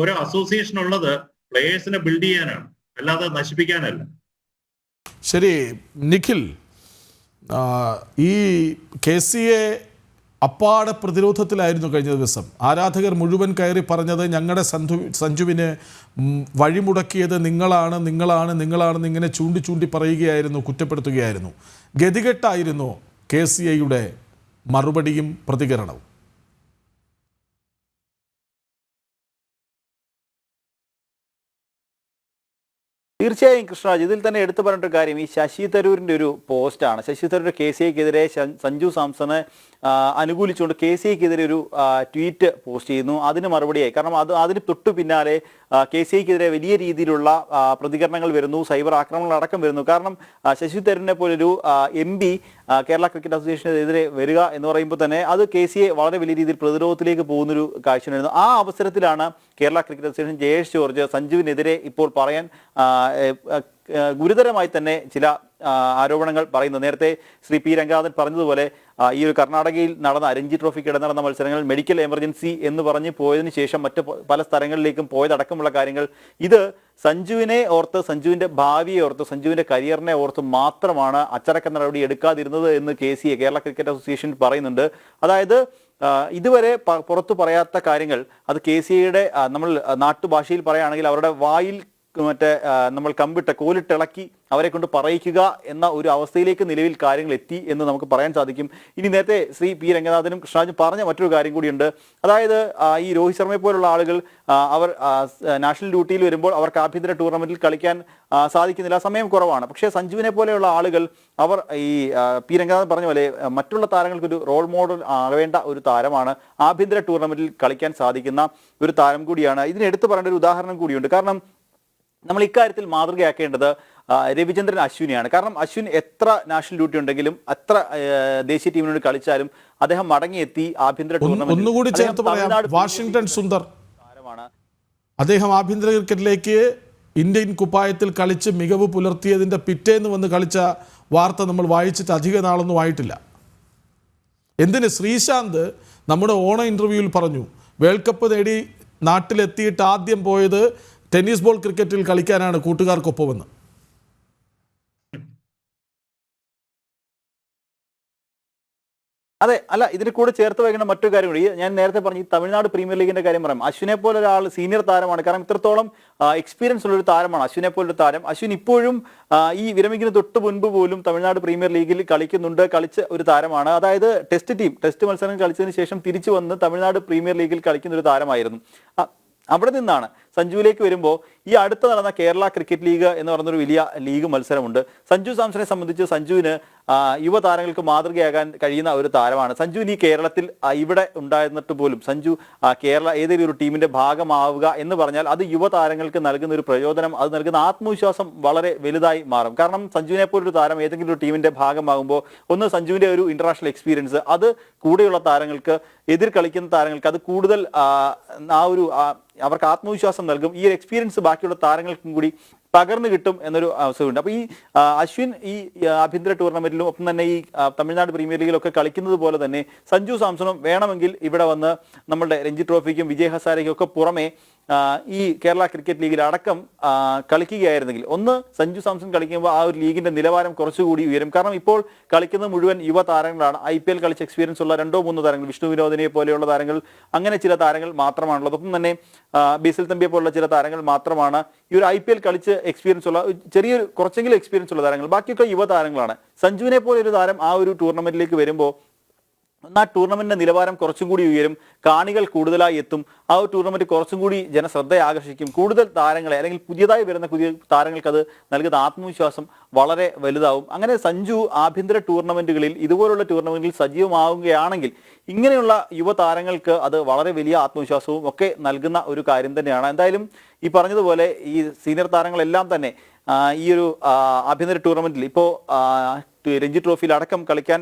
ഓരോ അസോസിയേഷൻ ഉള്ളത് പ്ലേയേഴ്സിനെ ബിൽഡ് ചെയ്യാനാണ്, അല്ലാതെ നശിപ്പിക്കാനല്ല. ശരി നിഖിൽ, ഈ KCA അപ്പാടെ പ്രതിരോധത്തിലായിരുന്നു കഴിഞ്ഞ ദിവസം. ആരാധകർ മുഴുവൻ കയറി പറഞ്ഞത് ഞങ്ങളുടെ സഞ്ജുവിന് വഴിമുടക്കിയത് നിങ്ങളാണ് ഇങ്ങനെ ചൂണ്ടി പറയുകയായിരുന്നു, കുറ്റപ്പെടുത്തുകയായിരുന്നു. ഗതികെട്ടായിരുന്നു KCAയുടെ മറുപടിയും പ്രതികരണവും. തീർച്ചയായും കൃഷ്ണരാജ്, ഇതിൽ തന്നെ എടുത്തു പറഞ്ഞിട്ടൊരു കാര്യം ഈ ശശി തരൂരിൻ്റെ ഒരു പോസ്റ്റാണ്. ശശി തരൂർ KCAക്കെതിരെ സഞ്ജു സാംസണ് അനുകൂലിച്ചുകൊണ്ട് KCAക്കെതിരെ ഒരു ട്വീറ്റ് പോസ്റ്റ് ചെയ്യുന്നു. അതിന് മറുപടിയായി, കാരണം അതിന് തൊട്ടു പിന്നാലെ KCAക്കെതിരെ വലിയ രീതിയിലുള്ള പ്രതികരണങ്ങൾ വരുന്നു, സൈബർ ആക്രമണങ്ങൾ അടക്കം വരുന്നു. കാരണം ശശി തരൂരിനെ പോലൊരു MP കേരള ക്രിക്കറ്റ് അസോസിയേഷനെതിരെ വരിക എന്ന് പറയുമ്പോൾ തന്നെ അത് KCA വളരെ വലിയ രീതിയിൽ പ്രതിരോധത്തിലേക്ക് പോകുന്നൊരു കാഴ്ചയായിരുന്നു. ആ അവസരത്തിലാണ് കേരള ക്രിക്കറ്റ് അസോസിയേഷൻ ജയേഷ് ജോർജ് സഞ്ജുവിനെതിരെ ഇപ്പോൾ പറയാൻ ഗുരുതരമായി തന്നെ ചില ആരോപണങ്ങൾ പറയുന്നു. നേരത്തെ ശ്രീ P. രംഗനാഥൻ പറഞ്ഞതുപോലെ ഈ ഒരു കർണാടകയിൽ നടന്ന രഞ്ജി ട്രോഫിക്കിടെ നടന്ന മത്സരങ്ങൾ മെഡിക്കൽ എമർജൻസി എന്ന് പറഞ്ഞ് പോയതിനു ശേഷം മറ്റ് പല സ്ഥലങ്ങളിലേക്കും പോയതടക്കമുള്ള കാര്യങ്ങൾ ഇത് സഞ്ജുവിനെ ഓർത്ത്, സഞ്ജുവിന്റെ ഭാവിയെ ഓർത്ത്, സഞ്ജുവിന്റെ കരിയറിനെ ഓർത്ത് മാത്രമാണ് അച്ചടക്ക നടപടി എടുക്കാതിരുന്നത് എന്ന് KCA കേരള ക്രിക്കറ്റ് അസോസിയേഷൻ പറയുന്നുണ്ട്. അതായത് ഇതുവരെ പുറത്തു പറയാത്ത കാര്യങ്ങൾ അത് KCAയുടെ നമ്മൾ നാട്ടുഭാഷയിൽ പറയുകയാണെങ്കിൽ അവരുടെ വായിൽ നമ്മൾ കമ്പിട്ട് കോലിട്ടിളക്കി അവരെ കൊണ്ട് പറയിക്കുക എന്ന ഒരു അവസ്ഥയിലേക്ക് നിലവിൽ കാര്യങ്ങൾ എത്തി എന്ന് നമുക്ക് പറയാൻ സാധിക്കും. ഇനി നേരത്തെ ശ്രീ P. രംഗനാഥനും കൃഷ്ണരാജും പറഞ്ഞ മറ്റൊരു കാര്യം കൂടിയുണ്ട്. അതായത് ഈ രോഹിത് ശർമ്മയെ പോലുള്ള ആളുകൾ അവർ നാഷണൽ ഡ്യൂട്ടിയിൽ വരുമ്പോൾ അവർക്ക് ആഭ്യന്തര ടൂർണമെന്റിൽ കളിക്കാൻ സാധിക്കുന്നില്ല, സമയം കുറവാണ്. പക്ഷേ സഞ്ജുവിനെ പോലെയുള്ള ആളുകൾ അവർ ഈ P. രംഗനാഥൻ പറഞ്ഞ പോലെ മറ്റുള്ള താരങ്ങൾക്ക് ഒരു റോൾ മോഡൽ ആവേണ്ട ഒരു താരമാണ്, ആഭ്യന്തര ടൂർണമെന്റിൽ കളിക്കാൻ സാധിക്കുന്ന ഒരു താരം കൂടിയാണ്. ഇതിന് എടുത്തു പറയേണ്ട ഒരു ഉദാഹരണം കൂടിയുണ്ട്. കാരണം നമ്മൾ ഇക്കാര്യത്തിൽ മാതൃകയാക്കേണ്ടത് രവിചന്ദ്രൻ അശ്വിനെയാണ്. കാരണം അശ്വിൻ എത്ര നാഷണൽ ഡ്യൂട്ടി ഉണ്ടെങ്കിലും എത്ര ദേശീയ ടീമിനോട് കളിച്ചാലും അദ്ദേഹം മടങ്ങിയെത്തി ആഭ്യന്തര ഒന്നുകൂടി ചേർത്ത് പറയാം, വാഷിംഗ്ടൺ സുന്ദർ താരമാണ്. അദ്ദേഹം ആഭ്യന്തര ക്രിക്കറ്റിലേക്ക് ഇന്ത്യൻ കുപ്പായത്തിൽ കളിച്ച് മികവ് പുലർത്തിയതിന്റെ പിറ്റേന്ന് വന്ന് കളിച്ച വാർത്ത നമ്മൾ വായിച്ചിട്ട് അധിക നാളൊന്നും ആയിട്ടില്ല. എന്തിന് ശ്രീശാന്ത് നമ്മുടെ ഓണ ഇന്റർവ്യൂവിൽ പറഞ്ഞു, വേൾഡ് കപ്പ് നേടി നാട്ടിലെത്തിയിട്ട് ആദ്യം പോയത് ടെന്നീസ് ബോൾ ക്രിക്കറ്റിൽ കളിക്കാനാണ് കൂട്ടുകാർക്കൊപ്പമെന്ന്. അതെ, അല്ല, ഇതിന് കൂടെ ചേർത്ത് വയ്ക്കുന്ന മറ്റൊരു കാര്യം കൂടി ഞാൻ നേരത്തെ പറഞ്ഞു, തമിഴ്നാട് പ്രീമിയർ ലീഗിന്റെ കാര്യം പറയാം. അശ്വിനെ പോലെ ഒരാൾ സീനിയർ താരമാണ്, കാരണം ഇത്രത്തോളം എക്സ്പീരിയൻസ് ഉള്ള ഒരു താരമാണ് അശ്വിനെ പോലൊരു താരം. അശ്വിൻ ഇപ്പോഴും ഈ വിരമിക്കുന്ന തൊട്ട് മുൻപ് പോലും തമിഴ്നാട് പ്രീമിയർ ലീഗിൽ കളിച്ച ഒരു താരമാണ്. അതായത് ടെസ്റ്റ് മത്സരം കളിച്ചതിന് ശേഷം തിരിച്ചു വന്ന് തമിഴ്നാട് പ്രീമിയർ ലീഗിൽ കളിക്കുന്ന ഒരു താരമായിരുന്നു. അവിടെ നിന്നാണ് സഞ്ജുവിലേക്ക് വരുമ്പോൾ ഈ അടുത്ത് നടന്ന കേരള ക്രിക്കറ്റ് ലീഗ് എന്ന് പറഞ്ഞൊരു വലിയ ലീഗ് മത്സരമുണ്ട്. സഞ്ജു സാംസനെ സംബന്ധിച്ച് സഞ്ജുവിന് യുവതാരങ്ങൾക്ക് മാതൃകയാകാൻ കഴിയുന്ന ഒരു താരമാണ്. സഞ്ജുവിന് ഈ കേരളത്തിൽ ഇവിടെ ഉണ്ടായിരുന്നിട്ട് പോലും സഞ്ജു കേരള ഏതെങ്കിലും ഒരു ടീമിന്റെ ഭാഗമാവുക എന്ന് പറഞ്ഞാൽ അത് യുവതാരങ്ങൾക്ക് നൽകുന്ന ഒരു പ്രചോദനം, അത് നൽകുന്ന ആത്മവിശ്വാസം വളരെ വലുതായി മാറും. കാരണം സഞ്ജുവിനെ പോലൊരു താരം ഏതെങ്കിലും ഒരു ടീമിന്റെ ഭാഗമാകുമ്പോൾ ഒന്ന് സഞ്ജുവിന്റെ ഒരു ഇന്റർനാഷണൽ എക്സ്പീരിയൻസ് അത് കൂടെയുള്ള താരങ്ങൾക്ക്, എതിർ കളിക്കുന്ന താരങ്ങൾക്ക് അത് കൂടുതൽ അവർക്ക് ആത്മവിശ്വാസം നൽകും. ഈ ഒരു എക്സ്പീരിയൻസ് ബാക്കിയുള്ള താരങ്ങൾക്കും കൂടി പകർന്നു കിട്ടും എന്നൊരു അവസരമുണ്ട്. അപ്പൊ ഈ അശ്വിൻ ഈ ആഭ്യന്തര ടൂർണമെന്റിലും ഒപ്പം തന്നെ ഈ തമിഴ്നാട് പ്രീമിയർ ലീഗിലൊക്കെ കളിക്കുന്നത് പോലെ തന്നെ സഞ്ജു സാംസണും വേണമെങ്കിൽ ഇവിടെ വന്ന് നമ്മളുടെ രഞ്ജി ട്രോഫിക്കും വിജയ് ഹസാരയ്ക്കും ഒക്കെ പുറമെ ഈ കേരള ക്രിക്കറ്റ് ലീഗിൽ അടക്കം കളിക്കുകയായിരുന്നെങ്കിൽ, ഒന്ന് സഞ്ജു സാംസൺ കളിക്കുമ്പോൾ ആ ഒരു ലീഗിന്റെ നിലവാരം കുറച്ചുകൂടി ഉയരും. കാരണം ഇപ്പോൾ കളിക്കുന്നത് മുഴുവൻ യുവ താരങ്ങളാണ്. IPL കളിച്ച എക്സ്പീരിയൻസ് ഉള്ള 2-3 താരങ്ങൾ, വിഷ്ണു വിനോദിനെ പോലെയുള്ള താരങ്ങൾ, അങ്ങനെ ചില താരങ്ങൾ മാത്രമാണുള്ളത്. ഒപ്പം തന്നെ ബേസിൽ തമ്പിയെ പോലുള്ള ചില താരങ്ങൾ മാത്രമാണ് ഈ ഒരു IPL കളിച്ച് എക്സ്പീരിയൻസ് ഉള്ള കുറച്ചെങ്കിലും എക്സ്പീരിയൻസ് ഉള്ള താരങ്ങൾ. ബാക്കിയൊക്കെ യുവ താരങ്ങളാണ്. സഞ്ജുവിനെ പോലെ ഒരു താരം ആ ഒരു ടൂർണമെന്റിലേക്ക് വരുമ്പോൾ ആ ടൂർണമെന്റിന്റെ നിലവാരം കുറച്ചും കൂടി ഉയരും, കാണികൾ കൂടുതലായി എത്തും, ആ ഒരു ടൂർണമെന്റ് കുറച്ചും കൂടി ജനശ്രദ്ധ ആകർഷിക്കും. കൂടുതൽ താരങ്ങളെ അല്ലെങ്കിൽ പുതിയ താരങ്ങൾക്ക് അത് നൽകുന്ന ആത്മവിശ്വാസം വളരെ വലുതാവും. അങ്ങനെ സഞ്ജു ആഭ്യന്തര ടൂർണമെന്റുകളിൽ, ഇതുപോലുള്ള ടൂർണമെന്റിൽ സജീവമാവുകയാണെങ്കിൽ ഇങ്ങനെയുള്ള യുവതാരങ്ങൾക്ക് അത് വളരെ വലിയ ആത്മവിശ്വാസവും ഒക്കെ നൽകുന്ന ഒരു കാര്യം തന്നെയാണ്. എന്തായാലും ഈ പറഞ്ഞതുപോലെ ഈ സീനിയർ താരങ്ങളെല്ലാം തന്നെ ഈ ഒരു ആഭ്യന്തര ടൂർണമെന്റിൽ ഇപ്പോൾ രഞ്ജി ട്രോഫിയിൽ അടക്കം കളിക്കാൻ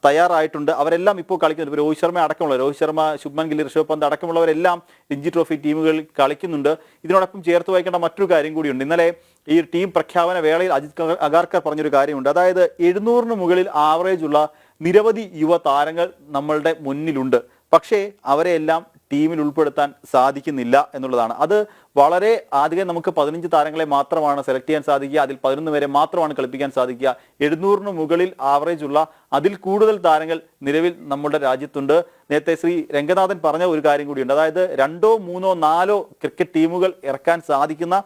തയ്യാറായിട്ടുണ്ട്. അവരെല്ലാം ഇപ്പോൾ കളിക്കുന്നുണ്ട്. ഇപ്പോൾ രോഹിത് ശർമ്മ, ശുഭ്മാൻ ഗിൽ, ഋഷഭ് പന്ത് അടക്കമുള്ളവരെല്ലാം രഞ്ജി ട്രോഫി ടീമുകളിൽ കളിക്കുന്നുണ്ട്. ഇതിനോടൊപ്പം ചേർത്ത് വായിക്കേണ്ട മറ്റൊരു കാര്യം കൂടിയുണ്ട്. ഇന്നലെ ഈ ടീം പ്രഖ്യാപന വേളയിൽ അജിത് അഗാർക്കർ പറഞ്ഞൊരു കാര്യമുണ്ട്. അതായത് 700 മുകളിൽ ആവറേജ് ഉള്ള നിരവധി യുവ താരങ്ങൾ നമ്മളുടെ മുന്നിലുണ്ട്, പക്ഷേ അവരെയെല്ലാം ടീമിൽ ഉൾപ്പെടുത്താൻ സാധിക്കുന്നില്ല എന്നുള്ളതാണ്. അത് വളരെ ആദ്യം നമുക്ക് 15 താരങ്ങളെ മാത്രമാണ് സെലക്ട് ചെയ്യാൻ സാധിക്കുക, അതിൽ 11 പേരെ മാത്രമാണ് കളിപ്പിക്കാൻ സാധിക്കുക. 700 മുകളിൽ ആവറേജ് ഉള്ള അതിൽ കൂടുതൽ താരങ്ങൾ നിലവിൽ നമ്മുടെ രാജ്യത്തുണ്ട്. നേരത്തെ ശ്രീ രംഗനാഥൻ പറഞ്ഞ ഒരു കാര്യം കൂടിയുണ്ട്. അതായത് 2, 3, 4 ക്രിക്കറ്റ് ടീമുകൾ ഇറക്കാൻ സാധിക്കുന്ന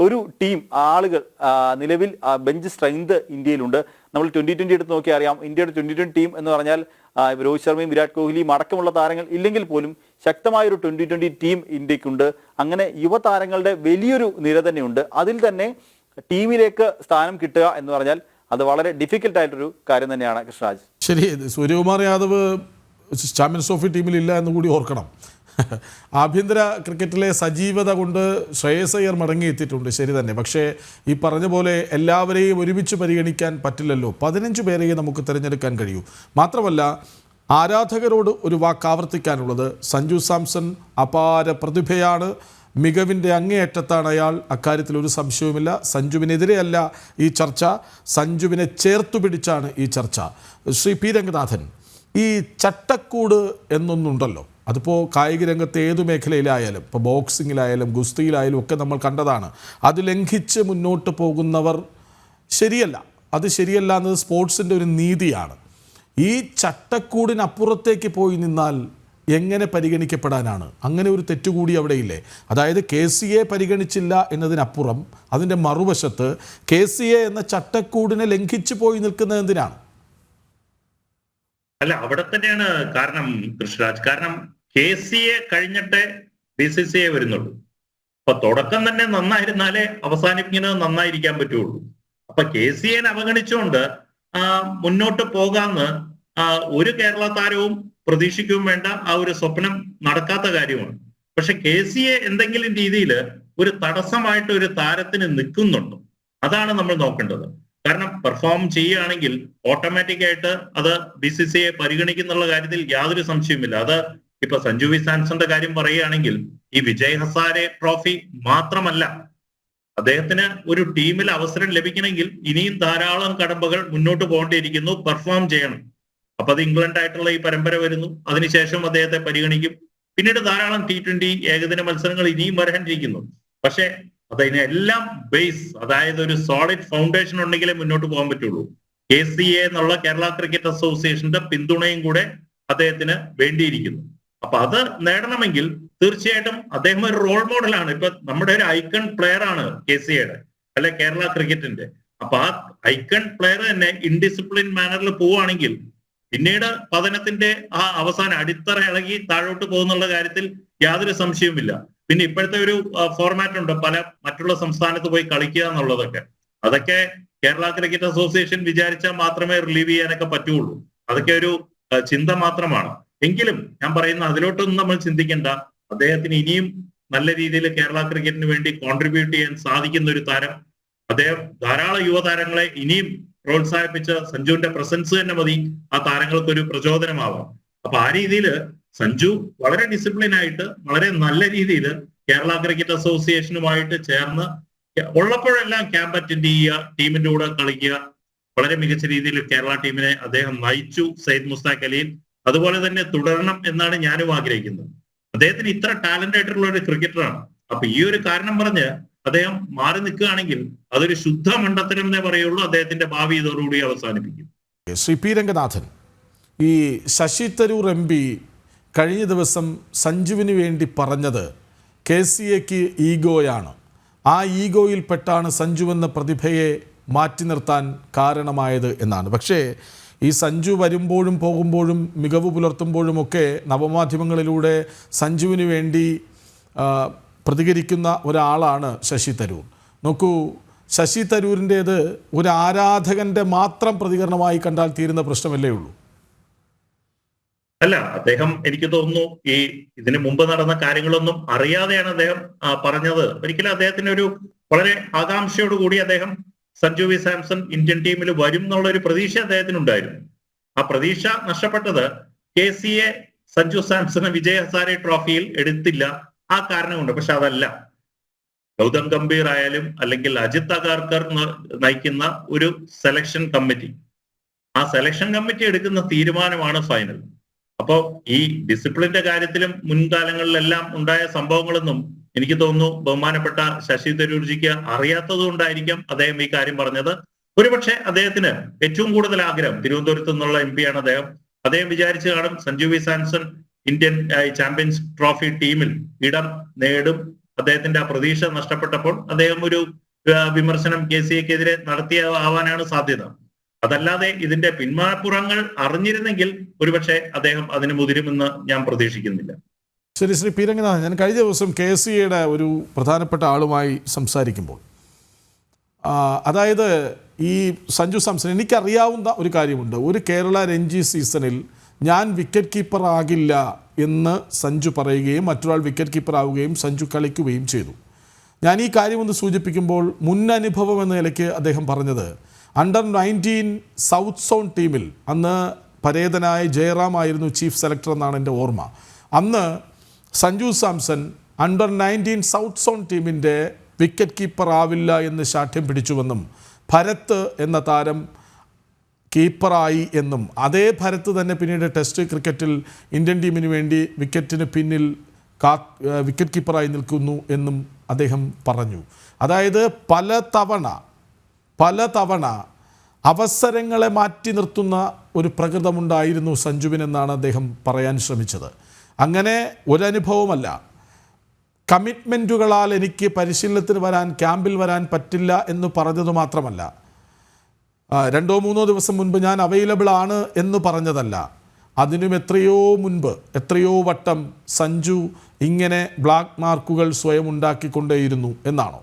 ഒരു ടീം ആളുകൾ നിലവിൽ ബെഞ്ച് സ്ട്രെങ്ത് ഇന്ത്യയിലുണ്ട്. നമ്മൾ 2020 എടുത്ത് നോക്കിയാൽ അറിയാം, ഇന്ത്യയുടെ 2020 ടീം എന്ന് പറഞ്ഞാൽ രോഹിത് ശർമ്മയും വിരാട് കോഹ്ലിയും അടക്കമുള്ള താരങ്ങൾ ഇല്ലെങ്കിൽ പോലും ശക്തമായൊരു 2020 ടീം ഇന്ത്യക്കുണ്ട്. അങ്ങനെ യുവതാരങ്ങളുടെ വലിയൊരു നിര തന്നെയുണ്ട്. അതിൽ തന്നെ ടീമിലേക്ക് സ്ഥാനം കിട്ടുക എന്ന് പറഞ്ഞാൽ അത് വളരെ ഡിഫിക്കൽട്ടായിട്ടൊരു കാര്യം തന്നെയാണ് കൃഷ്ണരാജ്. ശരി, സൂര്യകുമാർ യാദവ് ചാമ്പ്യൻസ് ട്രോഫി ടീമിലില്ല എന്ന് കൂടി ഓർക്കണം. ആഭ്യന്തര ക്രിക്കറ്റിലെ സജീവത കൊണ്ട് ശ്രേയസ് അയ്യർ മടങ്ങിയെത്തിയിട്ടുണ്ട്, ശരി തന്നെ. പക്ഷേ ഈ പറഞ്ഞ പോലെ എല്ലാവരെയും ഒരുമിച്ച് പരിഗണിക്കാൻ പറ്റില്ലല്ലോ. 15 പേരെയും നമുക്ക് തിരഞ്ഞെടുക്കാൻ കഴിയൂ. മാത്രമല്ല, ആരാധകരോട് ഒരു വാക്ക് ആവർത്തിക്കാനുള്ളത്, സഞ്ജു സാംസൺ അപാര പ്രതിഭയാണ്, മികവിൻ്റെ അങ്ങേയറ്റത്താണ് അയാൾ, അക്കാര്യത്തിൽ ഒരു സംശയവുമില്ല. സഞ്ജുവിനെതിരെയല്ല ഈ ചർച്ച, സഞ്ജുവിനെ ചേർത്തു പിടിച്ചാണ് ഈ ചർച്ച. ശ്രീ പി രംഗനാഥൻ, ഈ ചട്ടക്കൂട് എന്നൊന്നുണ്ടല്ലോ, അതിപ്പോൾ കായിക രംഗത്ത് ഏതു മേഖലയിലായാലും, ഇപ്പോൾ ബോക്സിങ്ങിലായാലും ഗുസ്തിയിലായാലും ഒക്കെ നമ്മൾ കണ്ടതാണ്. അത് ലംഘിച്ച് മുന്നോട്ട് പോകുന്നവർ ശരിയല്ല, അത് ശരിയല്ല എന്നത് സ്പോർട്സിൻ്റെ ഒരു നീതിയാണ്. ഈ ചട്ടക്കൂടിനപ്പുറത്തേക്ക് പോയി നിന്നാൽ എങ്ങനെ പരിഗണിക്കപ്പെടാനാണ്? അങ്ങനെ ഒരു തെറ്റുകൂടി അവിടെയില്ലേ? അതായത് KCA പരിഗണിച്ചില്ല എന്നതിനപ്പുറം അതിൻ്റെ മറുവശത്ത് KCA എന്ന ചട്ടക്കൂടിനെ ലംഘിച്ചു പോയി നിൽക്കുന്നത് എന്തിനാണ്? അല്ല, അവിടെ തന്നെയാണ് കാരണം കൃഷ്ണരാജ്. കാരണം KCA കഴിഞ്ഞിട്ടേ BCCA വരുന്നുള്ളൂ. അപ്പൊ തുടക്കം തന്നെ നന്നായിരുന്നാലേ അവസാനിപ്പിക്കുന്നത് നന്നായിരിക്കാൻ പറ്റുള്ളൂ. അപ്പൊ KCA അവഗണിച്ചുകൊണ്ട് മുന്നോട്ട് പോകാന്ന് ഒരു കേരള താരവും പ്രതീക്ഷിക്കുകയും വേണ്ട. ആ ഒരു സ്വപ്നം നടക്കാത്ത കാര്യമാണ്. പക്ഷെ KCA എന്തെങ്കിലും രീതിയിൽ ഒരു തടസ്സമായിട്ട് ഒരു താരത്തിന് നിൽക്കുന്നുണ്ടോ, അതാണ് നമ്മൾ നോക്കേണ്ടത്. കാരണം പെർഫോം ചെയ്യുകയാണെങ്കിൽ ഓട്ടോമാറ്റിക് ആയിട്ട് അത് BCCA പരിഗണിക്കുന്നുള്ള കാര്യത്തിൽ യാതൊരു സംശയവുമില്ല. അത് ഇപ്പൊ സഞ്ജു വി സാംസന്റെ കാര്യം പറയുകയാണെങ്കിൽ ഈ വിജയ് ഹസാരെ ട്രോഫി മാത്രമല്ല, അദ്ദേഹത്തിന് ഒരു ടീമിൽ അവസരം ലഭിക്കണമെങ്കിൽ ഇനിയും ധാരാളം കടമ്പകൾ മുന്നോട്ട് പോകേണ്ടിയിരിക്കുന്നു, പെർഫോം ചെയ്യണം. അപ്പൊ അത് ഇംഗ്ലണ്ടായിട്ടുള്ള ഈ പരമ്പര വരുന്നു, അതിനുശേഷം അദ്ദേഹത്തെ പരിഗണിക്കും. പിന്നീട് ധാരാളം T20 ഏകദിന മത്സരങ്ങൾ ഇനിയും വരാനിരിക്കുന്നു. പക്ഷെ അതിനെല്ലാം ബേസ്, അതായത് ഒരു സോളിഡ് ഫൗണ്ടേഷൻ ഉണ്ടെങ്കിലേ മുന്നോട്ട് പോകാൻ പറ്റുള്ളൂ. KCA എന്നുള്ള കേരള ക്രിക്കറ്റ് അസോസിയേഷന്റെ പിന്തുണയും കൂടെ അദ്ദേഹത്തിന് വേണ്ടിയിരിക്കുന്നു. അപ്പൊ അത് നേടണമെങ്കിൽ തീർച്ചയായിട്ടും അദ്ദേഹം ഒരു റോൾ മോഡലാണ്. ഇപ്പൊ നമ്മുടെ ഒരു ഐക്കൺ പ്ലെയർ ആണ് KCAയുടെ അല്ലെ കേരള ക്രിക്കറ്റിന്റെ. അപ്പൊ ആ ഐക്കൺ പ്ലെയർ തന്നെ ഇൻഡിസിപ്ലിൻ മാനറിൽ പോവുകയാണെങ്കിൽ പിന്നീട് പതനത്തിന്റെ ആ അവസാനം അടിത്തറ ഇളകി താഴോട്ട് പോകുന്നുള്ള കാര്യത്തിൽ യാതൊരു സംശയവുമില്ല. പിന്നെ ഇപ്പോഴത്തെ ഒരു ഫോർമാറ്റ് ഉണ്ട്, പല മറ്റുള്ള സംസ്ഥാനത്ത് പോയി കളിക്കുക എന്നുള്ളതൊക്കെ. അതൊക്കെ കേരള ക്രിക്കറ്റ് അസോസിയേഷൻ വിചാരിച്ചാൽ മാത്രമേ റിലീവ് ചെയ്യാനൊക്കെ പറ്റുള്ളൂ. അതൊക്കെ ഒരു ചിന്ത മാത്രമാണ്. എങ്കിലും ഞാൻ പറയുന്ന അതിലോട്ടൊന്നും നമ്മൾ ചിന്തിക്കേണ്ട. അദ്ദേഹത്തിന് ഇനിയും നല്ല രീതിയിൽ കേരള ക്രിക്കറ്റിന് വേണ്ടി കോൺട്രിബ്യൂട്ട് ചെയ്യാൻ സാധിക്കുന്ന ഒരു താരം. അദ്ദേഹം ധാരാളം യുവതാരങ്ങളെ ഇനിയും പ്രോത്സാഹിപ്പിച്ച സഞ്ജുവിന്റെ പ്രസൻസ് തന്നെ മതി ആ താരങ്ങൾക്ക് ഒരു പ്രചോദനമാവാം. അപ്പൊ ആ രീതിയിൽ സഞ്ജു വളരെ ഡിസിപ്ലിൻ ആയിട്ട് വളരെ നല്ല രീതിയിൽ കേരള ക്രിക്കറ്റ് അസോസിയേഷനുമായിട്ട് ചേർന്ന് ഉള്ളപ്പോഴെല്ലാം ക്യാമ്പ് അറ്റൻഡ് ചെയ്യുക, ടീമിന്റെ കൂടെ കളിക്കുക. വളരെ മികച്ച രീതിയിൽ കേരള ടീമിനെ അദ്ദേഹം നയിച്ചു സയ്യിദ് മുസ്താഖ് അലിയിൽ. അതുപോലെ തന്നെ തുടരണം എന്നാണ് ഞാനും ആഗ്രഹിക്കുന്നത്. അദ്ദേഹത്തിന് ഇത്ര ടാലന്റ് ആയിട്ടുള്ള ഒരു ക്രിക്കറ്ററാണ്. അപ്പൊ ഈ ഒരു കാരണം പറഞ്ഞ് അദ്ദേഹം മാറി നിൽക്കുകയാണെങ്കിൽ അതൊരു ശുദ്ധ മണ്ടത്തരം എന്നേ പറയുള്ളൂ. അദ്ദേഹത്തിന്റെ ഭാവി ഇതോടുകൂടി അവസാനിപ്പിക്കും. ശ്രീ പി രംഗനാഥൻ, ഈ ശശി തരൂർ MP കഴിഞ്ഞ ദിവസം സഞ്ജുവിന് വേണ്ടി പറഞ്ഞത് KCAക്ക് ഈഗോയാണ്, ആ ഈഗോയിൽപ്പെട്ടാണ് സഞ്ജു എന്ന പ്രതിഭയെ മാറ്റി നിർത്താൻ കാരണമായത് എന്നാണ്. പക്ഷേ ഈ സഞ്ജു വരുമ്പോഴും പോകുമ്പോഴും മികവ് പുലർത്തുമ്പോഴുമൊക്കെ നവമാധ്യമങ്ങളിലൂടെ സഞ്ജുവിന് വേണ്ടി പ്രതികരിക്കുന്ന ഒരാളാണ് ശശി തരൂർ. നോക്കൂ, ശശി തരൂരിൻ്റേത് ഒരു ആരാധകന്റെ മാത്രം പ്രതികരണമായി കണ്ടാൽ തീരുന്ന പ്രശ്നമല്ലേ ഉള്ളൂ? അല്ല, അദ്ദേഹം എനിക്ക് തോന്നുന്നു ഈ ഇതിനു മുമ്പ് നടന്ന കാര്യങ്ങളൊന്നും അറിയാതെയാണ് അദ്ദേഹം പറഞ്ഞത്. ഒരിക്കലും അദ്ദേഹത്തിന് ഒരു വളരെ ആകാംക്ഷയോടുകൂടി അദ്ദേഹം സഞ്ജു വി സാംസൺ ഇന്ത്യൻ ടീമിൽ വരും എന്നുള്ള ഒരു പ്രതീക്ഷ അദ്ദേഹത്തിനുണ്ടായിരുന്നു. ആ പ്രതീക്ഷ നഷ്ടപ്പെട്ടത് KCA സഞ്ജു സാംസണ് വിജയ് ഹസാരെ ട്രോഫിയിൽ എടുത്തില്ല ആ കാരണം കൊണ്ട്. പക്ഷെ അതല്ല, ഗൗതം ഗംഭീർ ആയാലും അല്ലെങ്കിൽ അജിത് അഗാർക്കർ നയിക്കുന്ന ഒരു സെലക്ഷൻ കമ്മിറ്റി, ആ സെലക്ഷൻ കമ്മിറ്റി എടുക്കുന്ന തീരുമാനമാണ് ഫൈനൽ. അപ്പോ ഈ ഡിസിപ്ലിന്റെ കാര്യത്തിലും മുൻകാലങ്ങളിലെല്ലാം ഉണ്ടായ സംഭവങ്ങളൊന്നും എനിക്ക് തോന്നുന്നു ബഹുമാനപ്പെട്ട ശശി തരൂർജിക്ക് അറിയാത്തത് കൊണ്ടായിരിക്കാം അദ്ദേഹം ഈ കാര്യം പറഞ്ഞത്. ഒരുപക്ഷെ അദ്ദേഹത്തിന് ഏറ്റവും കൂടുതൽ ആഗ്രഹം തിരുവനന്തപുരത്ത് നിന്നുള്ള MP ആണ് അദ്ദേഹം. അദ്ദേഹം വിചാരിച്ചു കാണും Sanju V Samson Indian champions trophy ടീമിൽ ഇടം നേടും. അദ്ദേഹത്തിന്റെ ആ പ്രതീക്ഷ നഷ്ടപ്പെട്ടപ്പോൾ അദ്ദേഹം ഒരു വിമർശനം KCAക്കെതിരെ ആവാനാണ് സാധ്യത. അതല്ലാതെ ഇതിന്റെ പിന്മാപ്പുറങ്ങൾ അറിഞ്ഞിരുന്നെങ്കിൽ ഒരുപക്ഷെ അദ്ദേഹം അതിന് മുതിരുമെന്ന് ഞാൻ പ്രതീക്ഷിക്കുന്നില്ല. ശരി, ശ്രീ പി രംഗനാഥൻ, ഞാൻ കഴിഞ്ഞ ദിവസം KCAയുടെ ഒരു പ്രധാനപ്പെട്ട ആളുമായി സംസാരിക്കുമ്പോൾ, അതായത് ഈ സഞ്ജു സാംസൺ എനിക്കറിയാവുന്ന ഒരു കാര്യമുണ്ട്. ഒരു കേരള രഞ്ജി സീസണിൽ ഞാൻ വിക്കറ്റ് കീപ്പർ ആകില്ല എന്ന് സഞ്ജു പറയുകയും മറ്റൊരാൾ വിക്കറ്റ് കീപ്പർ ആവുകയും സഞ്ജു കളിക്കുകയും ചെയ്തു. ഞാൻ ഈ കാര്യമൊന്ന് സൂചിപ്പിക്കുമ്പോൾ മുൻ അനുഭവം എന്ന നിലയ്ക്ക് അദ്ദേഹം പറഞ്ഞത് അണ്ടർ-19 സൗത്ത് സോൺ ടീമിൽ അന്ന് പരേതനായ ജയറാം ആയിരുന്നു ചീഫ് സെലക്ടർ എന്നാണ് എൻ്റെ ഓർമ്മ. അന്ന് Sanju Samson under-19 south zone ടീമിൻ്റെ വിക്കറ്റ് കീപ്പർ ആവില്ല എന്ന് ശാഠ്യം പിടിച്ചുവെന്നും ഭരത് എന്ന താരം കീപ്പറായി എന്നും അതേ ഭരത് തന്നെ പിന്നീട് ടെസ്റ്റ് ക്രിക്കറ്റിൽ ഇന്ത്യൻ ടീമിന് വേണ്ടി വിക്കറ്റിന് പിന്നിൽ വിക്കറ്റ് കീപ്പറായി നിൽക്കുന്നു എന്നും അദ്ദേഹം പറഞ്ഞു. അതായത് പലതവണ അവസരങ്ങളെ മാറ്റി നിർത്തുന്ന ഒരു പ്രകൃതമുണ്ടായിരുന്നു സഞ്ജുവിനെന്നാണ് അദ്ദേഹം പറയാൻ ശ്രമിച്ചത്. അങ്ങനെ ഒരനുഭവമല്ല, കമ്മിറ്റ്മെൻറ്റുകളാൽ എനിക്ക് പരിശീലനത്തിന് വരാൻ, ക്യാമ്പിൽ വരാൻ പറ്റില്ല എന്ന് പറഞ്ഞത് മാത്രമല്ല, 2-3 ദിവസം മുൻപ് ഞാൻ അവൈലബിൾ ആണ് എന്ന് പറഞ്ഞതല്ല, അതിനും എത്രയോ മുൻപ് എത്രയോ വട്ടം സഞ്ജു ഇങ്ങനെ ബ്ലാക്ക് മാർക്കുകൾ സ്വയം ഉണ്ടാക്കിക്കൊണ്ടേയിരുന്നു എന്നാണോ?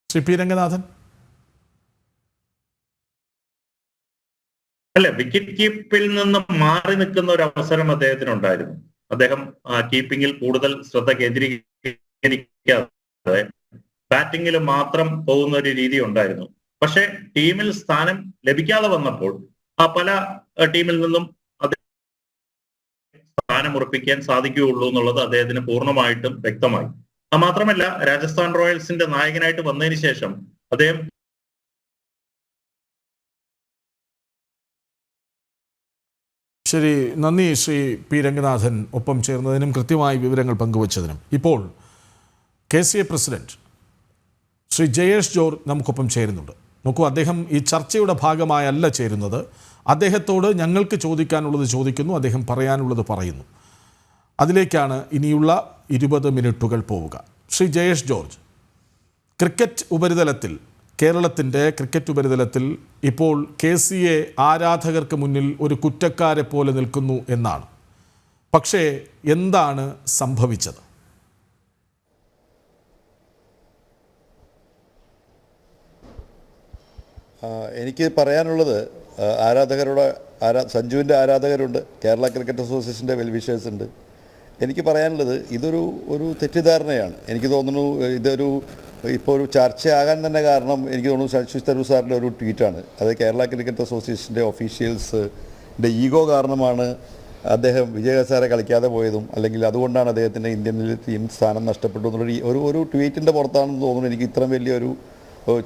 ശ്രീ പി രംഗനാഥൻ. അല്ല, വിക്കറ്റ് കീപ്പിൽ നിന്ന് മാറി നിൽക്കുന്ന ഒരു അവസരം അദ്ദേഹത്തിനുണ്ടായിരുന്നു. അദ്ദേഹം കീപ്പിങ്ങിൽ കൂടുതൽ ശ്രദ്ധ കേന്ദ്രീകരിക്കാതെ ബാറ്റിങ്ങിൽ മാത്രം പോകുന്ന ഒരു രീതി ഉണ്ടായിരുന്നു. പക്ഷെ ടീമിൽ സ്ഥാനം ലഭിക്കാതെ വന്നപ്പോൾ പല ടീമിൽ നിന്നും സ്ഥാനം ഉറപ്പിക്കാൻ സാധിക്കുകയുള്ളൂ എന്നുള്ളത് അദ്ദേഹത്തിന് പൂർണ്ണമായിട്ടും വ്യക്തമായി. മാത്രമല്ല, രാജസ്ഥാൻ റോയൽസിന്റെ നായകനായിട്ട് വന്നതിന് ശേഷം അദ്ദേഹം ശരി, നന്ദി ശ്രീ പി രംഗനാഥൻ, ഒപ്പം ചേർന്നതിനും കൃത്യമായി വിവരങ്ങൾ പങ്കുവച്ചതിനും. ഇപ്പോൾ KCA president Shri Jayesh George നമുക്കൊപ്പം ചേരുന്നുണ്ട്. നോക്കൂ, അദ്ദേഹം ഈ ചർച്ചയുടെ ഭാഗമായല്ല ചേരുന്നത്. അദ്ദേഹത്തോട് ഞങ്ങൾക്ക് ചോദിക്കാനുള്ളത് ചോദിക്കുന്നു, അദ്ദേഹം പറയാനുള്ളത് പറയുന്നു. അതിലേക്കാണ് ഇനിയുള്ള 20 മിനിറ്റുകൾ പോവുക. ശ്രീ ജയേഷ് ജോർജ്, ക്രിക്കറ്റ് ഉപരിതലത്തിൽ, കേരളത്തിൻ്റെ ക്രിക്കറ്റ് ഉപരിതലത്തിൽ ഇപ്പോൾ KCA ആരാധകർക്ക് മുന്നിൽ ഒരു കുറ്റക്കാരെ പോലെ നിൽക്കുന്നു എന്നാണ്. പക്ഷേ എന്താണ് സംഭവിച്ചത്? എനിക്ക് പറയാനുള്ളത്, സഞ്ജുവിൻ്റെ ആരാധകരുണ്ട്, കേരള ക്രിക്കറ്റ് അസോസിയേഷൻ്റെ വെൽവിഷേഴ്സ് ഉണ്ട്. എനിക്ക് പറയാനുള്ളത്, ഇതൊരു തെറ്റിദ്ധാരണയാണ്. എനിക്ക് തോന്നുന്നു ഇപ്പോൾ ഒരു ചർച്ചയാകാൻ തന്നെ കാരണം എനിക്ക് തോന്നുന്നു ശശി തരൂർ സാറിൻ്റെ ഒരു ട്വീറ്റാണ്. അത് കേരള ക്രിക്കറ്റ് അസോസിയേഷൻ്റെ ഒഫീഷ്യൽസിൻ്റെ ഈഗോ കാരണമാണ് അദ്ദേഹം വിജയഹസാരെ കളിക്കാതെ പോയതും, അല്ലെങ്കിൽ അതുകൊണ്ടാണ് അദ്ദേഹത്തിൻ്റെ ഇന്ത്യൻ ടീം സ്ഥാനം നഷ്ടപ്പെട്ടു എന്നുള്ള ഒരു ട്വീറ്റിൻ്റെ പുറത്താണെന്ന് തോന്നുന്നു എനിക്ക് ഇത്രയും വലിയൊരു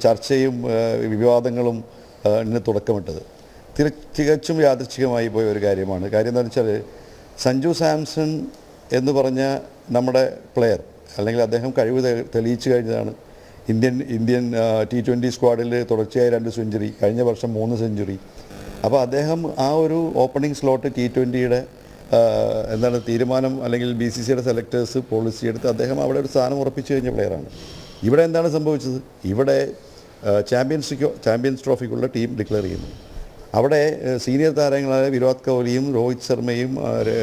ചർച്ചയും വിവാദങ്ങളും ഇന്ന് തുടക്കമിട്ടത്. തികച്ചും യാദൃച്ഛികമായി പോയ ഒരു കാര്യമാണ്. കാര്യം എന്താണെന്ന് വെച്ചാൽ, സഞ്ജു സാംസൺ എന്ന് പറഞ്ഞ നമ്മുടെ പ്ലെയർ, അല്ലെങ്കിൽ അദ്ദേഹം കഴിവ് തെളിയിച്ചു കഴിഞ്ഞതാണ്. ഇന്ത്യൻ T20 സ്ക്വാഡിൽ തുടർച്ചയായി 2 സെഞ്ചുറി, കഴിഞ്ഞ വർഷം 3 സെഞ്ചുറി. അപ്പോൾ അദ്ദേഹം ആ ഒരു ഓപ്പണിംഗ് സ്ലോട്ട് T20യുടെ തീരുമാനം, അല്ലെങ്കിൽ BCCയുടെ സെലക്ടേഴ്സ് പോളിസി എടുത്ത് അദ്ദേഹം അവിടെ ഒരു സ്ഥാനം ഉറപ്പിച്ചു കഴിഞ്ഞ പ്ലെയറാണ്. ഇവിടെ എന്താണ് സംഭവിച്ചത്? ഇവിടെ ചാമ്പ്യൻസ് ട്രോഫിക്കുള്ള ടീം ഡിക്ലെയർ ചെയ്യുന്നു. അവിടെ സീനിയർ താരങ്ങളായ വിരാട് കോഹ്ലിയും രോഹിത് ശർമ്മയും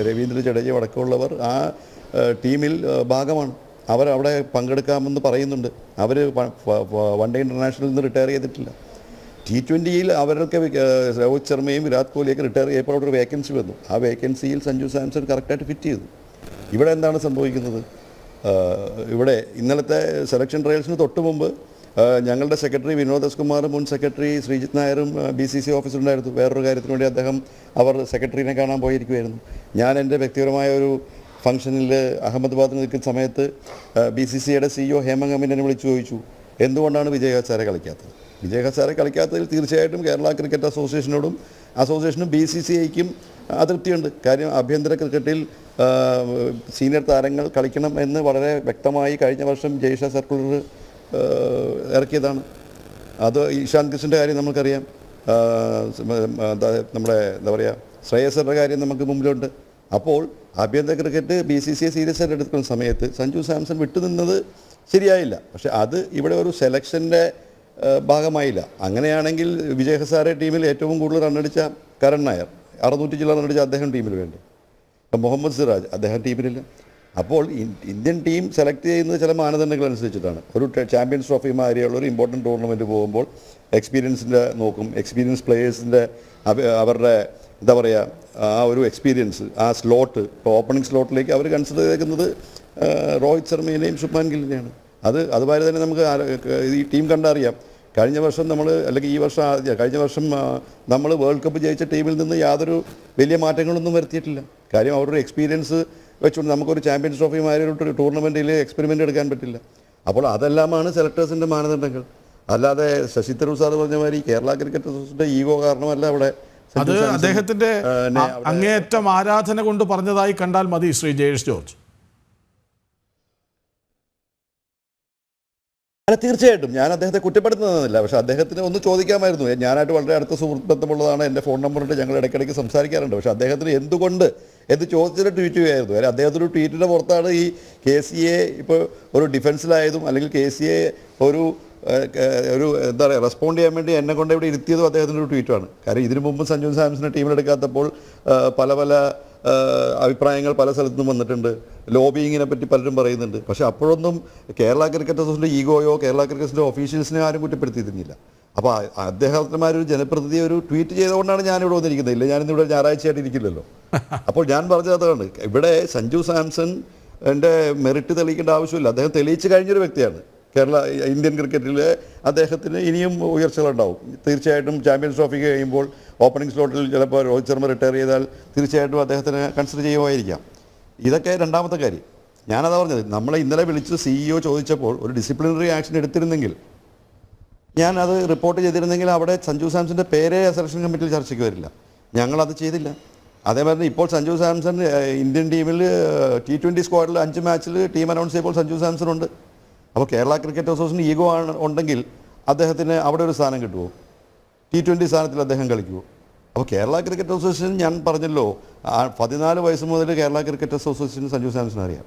രവീന്ദ്ര ജഡേജയും അടക്കമുള്ളവർ ആ ടീമിൽ ഭാഗമാണ്. അവരവിടെ പങ്കെടുക്കാമെന്ന് പറയുന്നുണ്ട്. അവർ വൺ ഡേ ഇൻ്റർനാഷണലിൽ നിന്ന് റിട്ടയർ ചെയ്തിട്ടില്ല. T20യിൽ അവരൊക്കെ രോഹിത് ശർമ്മയും വിരാട് കോഹ്ലിയൊക്കെ റിട്ടയർ ചെയ്യപ്പോൾ അവിടെ ഒരു വേക്കൻസി വന്നു. ആ വേക്കൻസിയിൽ സഞ്ജു സാംസൺ കറക്റ്റായിട്ട് ഫിറ്റ് ചെയ്തു. ഇവിടെ എന്താണ് സംഭവിക്കുന്നത്? ഇവിടെ ഇന്നലത്തെ സെലക്ഷൻ ട്രയൽസിന് തൊട്ട് മുമ്പ് ഞങ്ങളുടെ സെക്രട്ടറി വിനോദ് എസ് കുമാറും മുൻ സെക്രട്ടറി ശ്രീജിത്ത് നായരും BCCI ഓഫീസിലുണ്ടായിരുന്നു. വേറൊരു കാര്യത്തിന് വേണ്ടി അവർ സെക്രട്ടറിനെ കാണാൻ പോയിരിക്കുമായിരുന്നു. ഞാൻ എൻ്റെ വ്യക്തിപരമായ ഒരു ഫംഗ്ഷനിൽ അഹമ്മദാബാദിൽ നിൽക്കുന്ന സമയത്ത് BCCയുടെ CEO ഹേമന്ത് കമ്മിനെ വിളിച്ചു ചോദിച്ചു, എന്തുകൊണ്ടാണ് വിജയ് ഹസാരെ കളിക്കാത്തത്? വിജയ് ഹസാരെ കളിക്കാത്തതിൽ തീർച്ചയായിട്ടും കേരള ക്രിക്കറ്റ് അസോസിയേഷനും BCCIക്കും അതൃപ്തിയുണ്ട്. കാര്യം ആഭ്യന്തര ക്രിക്കറ്റിൽ സീനിയർ താരങ്ങൾ കളിക്കണം എന്ന് വളരെ വ്യക്തമായി കഴിഞ്ഞ വർഷം ജയ്ഷ സർക്കുലർ ഇറക്കിയതാണ്. അത് ഇഷാന്ത് കിഷൻ്റെ കാര്യം നമുക്കറിയാം, നമ്മുടെ ശ്രേയസറിൻ്റെ കാര്യം നമുക്ക് മുമ്പിലുണ്ട്. അപ്പോൾ ആഭ്യന്തര ക്രിക്കറ്റ് BCCI സീരിയസ് ആയിട്ട് എടുക്കുന്ന സമയത്ത് സഞ്ജു സാംസൺ വിട്ടുനിന്നത് ശരിയായില്ല. പക്ഷെ അത് ഇവിടെ ഒരു സെലക്ഷൻ്റെ ഭാഗമായില്ല. അങ്ങനെയാണെങ്കിൽ വിജയ് ഹസാരെ ടീമിൽ ഏറ്റവും കൂടുതൽ റണ്ണടിച്ച കരൺ നായർ, 600 ചില റണ്ണടിച്ച അദ്ദേഹം ടീമിൽ വേണ്ടി. മുഹമ്മദ് സിറാജ് അദ്ദേഹം ടീമിലില്ല. അപ്പോൾ ഇന്ത്യൻ ടീം സെലക്ട് ചെയ്യുന്നത് ചില മാനദണ്ഡങ്ങൾ അനുസരിച്ചിട്ടാണ്. ഒരു ചാമ്പ്യൻസ് ട്രോഫി മാതിരിയുള്ള ഒരു ഇമ്പോർട്ടൻറ്റ് ടൂർണമെൻറ്റ് പോകുമ്പോൾ എക്സ്പീരിയൻസിൻ്റെ നോക്കും, എക്സ്പീരിയൻസ് പ്ലേയേഴ്സിൻ്റെ അവരുടെ എന്താ പറയുക ആ ഒരു എക്സ്പീരിയൻസ്, ആ സ്ലോട്ട്, ഇപ്പോൾ ഓപ്പണിംഗ് സ്ലോട്ടിലേക്ക് അവർ കൺസിഡർ ചെയ്തേക്കുന്നത് രോഹിത് ശർമ്മേനെയും ശുഭ്മാൻ ഗില്ലിനെയാണ്. അതുപോലെ തന്നെ നമുക്ക് ഈ ടീം കണ്ടറിയാം. കഴിഞ്ഞ വർഷം നമ്മൾ, അല്ലെങ്കിൽ ഈ വർഷം കഴിഞ്ഞ വർഷം നമ്മൾ വേൾഡ് കപ്പ് ജയിച്ച ടീമിൽ നിന്ന് യാതൊരു വലിയ മാറ്റങ്ങളൊന്നും വരുത്തിയിട്ടില്ല. കാര്യം അവരുടെ എക്സ്പീരിയൻസ് വെച്ചുകൊണ്ട് നമുക്കൊരു ചാമ്പ്യൻസ് ട്രോഫി മാതിരി ഒരു ടൂർണമെൻറ്റിൽ എക്സ്പെരിമെൻ്റ് എടുക്കാൻ പറ്റില്ല. അപ്പോൾ അതെല്ലാമാണ് സെലക്ടേഴ്സിൻ്റെ മാനദണ്ഡങ്ങൾ. അല്ലാതെ ശശി തരൂർ സാർ പറഞ്ഞ മാതിരി കേരള ക്രിക്കറ്റ് അസോസിയേഷൻ്റെ ഈഗോ കാരണമല്ല അവിടെ. അത് അദ്ദേഹത്തിൻ്റെ അങ്ങേയറ്റം ആരാധന കൊണ്ട് പറഞ്ഞതായി കണ്ടാൽ മതി ശ്രീ ജയേഷ് ജോർജ്. അല്ല, തീർച്ചയായിട്ടും ഞാൻ അദ്ദേഹത്തെ കുറ്റപ്പെടുത്തുന്നതെന്നില്ല. പക്ഷേ അദ്ദേഹത്തിന് ഒന്ന് ചോദിക്കാമായിരുന്നു. ഞാനായിട്ട് വളരെ അടുത്ത സുഹൃത്ത് ബന്ധമുള്ളതാണ്, എൻ്റെ ഫോൺ നമ്പറുണ്ട്, ഞങ്ങൾ ഇടയ്ക്കിടയ്ക്ക് സംസാരിക്കാറുണ്ട്. പക്ഷേ അദ്ദേഹത്തിന് എന്തുകൊണ്ട് എന്ന് ചോദിച്ചിട്ട് ട്വീറ്റ് ചെയ്യുമായിരുന്നു. കാര്യം അദ്ദേഹത്തിൻ്റെ ട്വീറ്റിൻ്റെ പുറത്താണ് ഈ KCA ഇപ്പോൾ ഒരു ഡിഫൻസിലായതും, അല്ലെങ്കിൽ KCA ഒരു എന്താ പറയുക റെസ്പോണ്ട് ചെയ്യാൻ വേണ്ടി എന്നെ കൊണ്ട് ഇവിടെ ഇരുത്തിയതും അദ്ദേഹത്തിൻ്റെ ഒരു ട്വീറ്റാണ്. കാര്യം ഇതിനു മുമ്പ് സഞ്ജു സാംസനെ ടീമിലെടുക്കാത്തപ്പോൾ പല അഭിപ്രായങ്ങൾ പല സ്ഥലത്തുനിന്നും വന്നിട്ടുണ്ട്. ലോബിയിങ്ങിനെ പറ്റി പലരും പറയുന്നുണ്ട്. പക്ഷേ അപ്പോഴൊന്നും കേരള ക്രിക്കറ്റ് അസോസിയേഷൻ്റെ ഈഗോയോ കേരള ക്രിക്കറ്റിൻ്റെ ഒഫീഷ്യൽസിനെ ആരും കുറ്റപ്പെടുത്തിയിരുന്നില്ല. അപ്പോൾ അദ്ദേഹത്തിന്മാരൊരു ജനപ്രതിനിധി ഒരു ട്വീറ്റ് ചെയ്തുകൊണ്ടാണ് ഞാനിവിടെ വന്നിരിക്കുന്നത്. ഇല്ല, ഞാനിന്നിവിടെ ഞായറാഴ്ചയായിട്ട് ഇരിക്കില്ലല്ലോ. അപ്പോൾ ഞാൻ പറഞ്ഞത് അതാണ്. ഇവിടെ സഞ്ജു സാംസൺ എൻ്റെ മെറിറ്റ് തെളിയിക്കേണ്ട ആവശ്യമില്ല. അദ്ദേഹം തെളിയിച്ച് കഴിഞ്ഞൊരു വ്യക്തിയാണ്. ഇന്ത്യൻ ക്രിക്കറ്റിൽ അദ്ദേഹത്തിന് ഇനിയും ഉയർച്ചകളുണ്ടാവും. തീർച്ചയായിട്ടും ചാമ്പ്യൻസ് ട്രോഫി കഴിയുമ്പോൾ ഓപ്പണിംഗ് സ്ലോട്ടിൽ ചിലപ്പോൾ രോഹിത് ശർമ്മ റിട്ടയർ ചെയ്താൽ തീർച്ചയായിട്ടും അദ്ദേഹത്തിന് കൺസിഡർ ചെയ്യുമായിരിക്കാം. ഇതൊക്കെ രണ്ടാമത്തെ കാര്യം. ഞാനതാ പറഞ്ഞത്, നമ്മളെ ഇന്നലെ വിളിച്ച് CEO ചോദിച്ചപ്പോൾ ഒരു ഡിസിപ്ലിനറി ആക്ഷൻ എടുത്തിരുന്നെങ്കിൽ, ഞാൻ അത് റിപ്പോർട്ട് ചെയ്തിരുന്നെങ്കിൽ അവിടെ സഞ്ജു സാംസൻ്റെ പേരെ സെലക്ഷൻ കമ്മിറ്റിയിൽ ചർച്ചയ്ക്ക് വരില്ല. ഞങ്ങളത് ചെയ്തില്ല. അതേമാതിരി ഇപ്പോൾ സഞ്ജു സാംസൺ ഇന്ത്യൻ ടീമിൽ T20 സ്ക്വാഡിൽ 5 മാച്ചിൽ ടീം അനൗൺസ് ചെയ്തപ്പോൾ സഞ്ജു സാംസൺ ഉണ്ട്. അപ്പോൾ കേരള ക്രിക്കറ്റ് അസോസിയേഷൻ ഈഗോ ഉണ്ടെങ്കിൽ അദ്ദേഹത്തിന് അവിടെ ഒരു സ്ഥാനം കിട്ടുമോ? T20 സ്ഥാനത്തിൽ അദ്ദേഹം കളിക്കുമോ? അപ്പോൾ കേരള ക്രിക്കറ്റ് അസോസിയേഷൻ, ഞാൻ പറഞ്ഞല്ലോ, 14 വയസ്സ് മുതൽ കേരള ക്രിക്കറ്റ് അസോസിയേഷൻ സഞ്ജു സാംസൺ അറിയാം.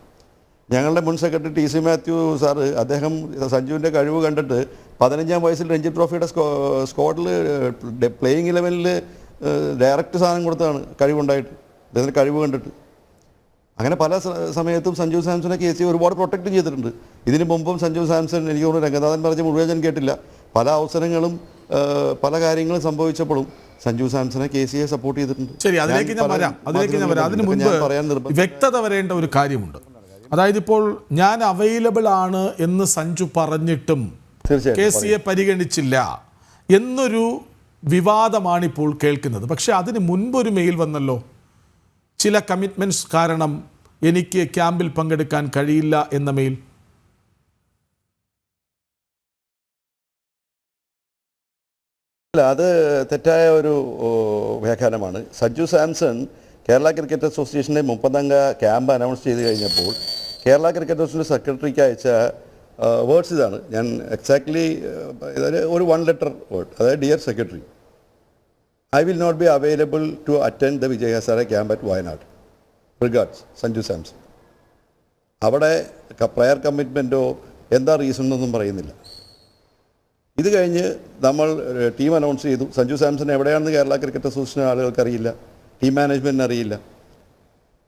ഞങ്ങളുടെ മുൻ സെക്രട്ടറി TC മാത്യു സാറ്, അദ്ദേഹം സഞ്ജുവിൻ്റെ കഴിവ് കണ്ടിട്ട് 15-ാം വയസ്സിൽ രഞ്ജി ട്രോഫിയുടെ സ്ക്വാഡിൽ പ്ലേയിങ് 11-ൽ ഡയറക്റ്റ് സ്ഥാനം കൊടുത്താണ് കഴിവുണ്ടായിട്ട്, അദ്ദേഹത്തിൻ്റെ കഴിവ് കണ്ടിട്ട്. അങ്ങനെ പല സമയത്തും സഞ്ജു സാംസനെ KCA ഒരുപാട് പ്രൊട്ടക്റ്റ് ചെയ്തിട്ടുണ്ട്. ഇതിനു മുമ്പും സഞ്ജു സാംസൺ, എനിക്ക് തോന്നുന്നു രംഗനാഥൻ പറഞ്ഞ മുഴുവൻ ഞാൻ കേട്ടില്ല, പല അവസരങ്ങളും പല കാര്യങ്ങളും സംഭവിച്ചപ്പോഴും സഞ്ജു സാംസനെ KCA സപ്പോർട്ട് ചെയ്തിട്ടുണ്ട്. ശരി, അതിലേക്ക് ഞാൻ വരാം. അതിന് മുൻപ് വ്യക്തത വരേണ്ട ഒരു കാര്യമുണ്ട്. അതായത് ഇപ്പോൾ ഞാൻ അവൈലബിൾ ആണ് എന്ന് സഞ്ജു പറഞ്ഞിട്ടും KCA പരിഗണിച്ചില്ല എന്നൊരു വിവാദമാണിപ്പോൾ കേൾക്കുന്നത്. പക്ഷേ അതിന് മുൻപൊരു മെയിൽ വന്നല്ലോ, ചില കമ്മിറ്റ്മെൻറ്റ്സ് കാരണം എനിക്ക് ക്യാമ്പിൽ പങ്കെടുക്കാൻ കഴിയില്ല എന്ന മെയിൽ. അല്ല, അത് തെറ്റായ ഒരു വ്യാഖ്യാനമാണ്. സഞ്ജു സാംസൺ കേരള ക്രിക്കറ്റ് അസോസിയേഷൻ്റെ 30-അംഗ ക്യാമ്പ് അനൗൺസ് ചെയ്ത് കഴിഞ്ഞപ്പോൾ കേരള ക്രിക്കറ്റ് അസോസിയേഷൻ സെക്രട്ടറിക്ക് അയച്ച വേർഡ്സ് ഇതാണ്. ഞാൻ എക്സാക്ട്ലി ഒരു 1 ലെറ്റർ വേർഡ്, അതായത് dear secretary, I will not be available to attend the Vijay Hazare camp at Wayanad. Regards, Sanju Samson. അവിടെ പ്രയർ കമ്മിറ്റ്മെൻറ്റോ എന്താ റീസൺ എന്നൊന്നും പറയുന്നില്ല. ഇത് കഴിഞ്ഞ് നമ്മൾ ടീം അനൗൺസ് ചെയ്തു. സഞ്ജു സാംസൺ എവിടെയാണെന്ന് കേരള ക്രിക്കറ്റ് അസോസിയേഷൻ ആളുകൾക്ക് അറിയില്ല, ടീം മാനേജ്മെൻറ്റിന് അറിയില്ല.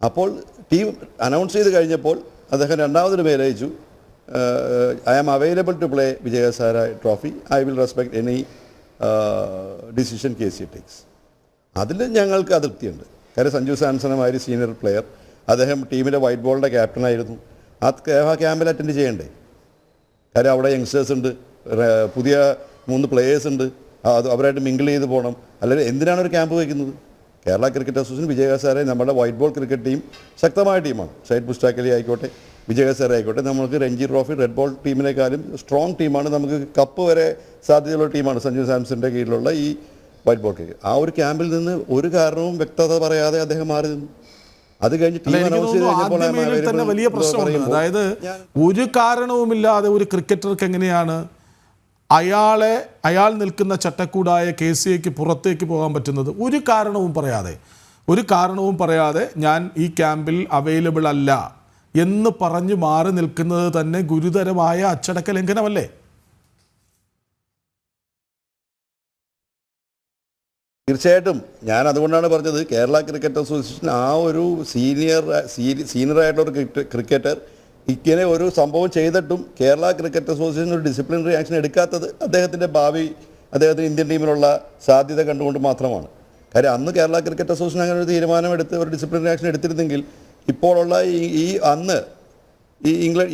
അപ്പോൾ ടീം അനൗൺസ് ചെയ്ത് കഴിഞ്ഞപ്പോൾ അദ്ദേഹം രണ്ടാമതൊരു മെയിൽ അയച്ചു, I am available to play Vijay Hazare trophy. I will respect any decision KCA takes. അതിൽ ഞങ്ങൾക്ക് അതൃപ്തിയുണ്ട്. കാര്യം സഞ്ജു സാംസണുമായൊരു സീനിയർ പ്ലെയർ, അദ്ദേഹം ടീമിൻ്റെ വൈറ്റ് ബോളിൻ്റെ ക്യാപ്റ്റനായിരുന്നു. ആ ക്യാമ്പിൽ അറ്റൻഡ് ചെയ്യണ്ടേ? കാര്യം അവിടെ യങ്സ്റ്റേഴ്സ് ഉണ്ട്, പുതിയ 3 പ്ലേയേഴ്സ് ഉണ്ട്, അവരായിട്ട് മിങ്കിൾ ചെയ്ത് പോകണം. അല്ലെങ്കിൽ എന്തിനാണ് ഒരു ക്യാമ്പ് വയ്ക്കുന്നത്? കേരള ക്രിക്കറ്റ് അസോസിയേഷൻ വിജയ് ഹസാരെ നമ്മുടെ വൈറ്റ് ബോൾ ക്രിക്കറ്റ് ടീം ശക്തമായ ടീമാണ്. ഷഹീദ് മുഷ്താഖ് അലി ആയിക്കോട്ടെ, വിജയ് ഹസാരെ ആയിക്കോട്ടെ, നമുക്ക് രഞ്ജി ട്രോഫി റെഡ് ബോൾ ടീമിനേക്കാളും സ്ട്രോങ് ടീമാണ്. നമുക്ക് കപ്പ് വരെ സാധ്യതയുള്ള ടീമാണ് സഞ്ജു സാംസൻ്റെ കീഴിലുള്ള ഈ വൈറ്റ് ബോൾ ക്രിക്കറ്റ്. ആ ഒരു ക്യാമ്പിൽ നിന്ന് ഒരു കാരണവും വ്യക്തത പറയാതെ അദ്ദേഹം മാറി നിന്നു. അത് കഴിഞ്ഞ് ടീം അനൗൺസ് ചെയ്ത് തന്നെ വലിയ പ്രശ്നമുണ്ട്. അതായത് ഒരു കാരണവുമില്ലാതെ ഒരു ക്രിക്കറ്റർക്ക് എങ്ങനെയാണ് അയാൾ നിൽക്കുന്ന ചട്ടക്കൂടായ KCAക്ക് പുറത്തേക്ക് പോകാൻ പറ്റുന്നത്? ഒരു കാരണവും പറയാതെ ഞാൻ ഈ ക്യാമ്പിൽ അവൈലബിൾ അല്ല എന്ന് പറഞ്ഞു മാറി നിൽക്കുന്നത് തന്നെ ഗുരുതരമായ അച്ചടക്ക ലംഘനമല്ലേ? തീർച്ചയായിട്ടും ഞാൻ അതുകൊണ്ടാണ് പറഞ്ഞത് കേരള ക്രിക്കറ്റ് അസോസിയേഷൻ ആ ഒരു സീനിയറായിട്ടുള്ള ഒരു ക്രിക്കറ്റർ ഇങ്ങനെ ഒരു സംഭവം ചെയ്തിട്ടും കേരള ക്രിക്കറ്റ് അസോസിയേഷൻ ഒരു ഡിസിപ്ലിനറി ആക്ഷൻ എടുക്കാത്തത് അദ്ദേഹത്തിൻ്റെ ഭാവി അദ്ദേഹത്തിന് ഇന്ത്യൻ ടീമിലുള്ള സാധ്യത കണ്ടുകൊണ്ട് മാത്രമാണ്. കാര്യം അന്ന് കേരള ക്രിക്കറ്റ് അസോസിയേഷൻ അങ്ങനെ ഒരു തീരുമാനമെടുത്ത് ഒരു ഡിസിപ്ലിനറി ആക്ഷൻ എടുത്തിരുന്നെങ്കിൽ ഇപ്പോഴുള്ള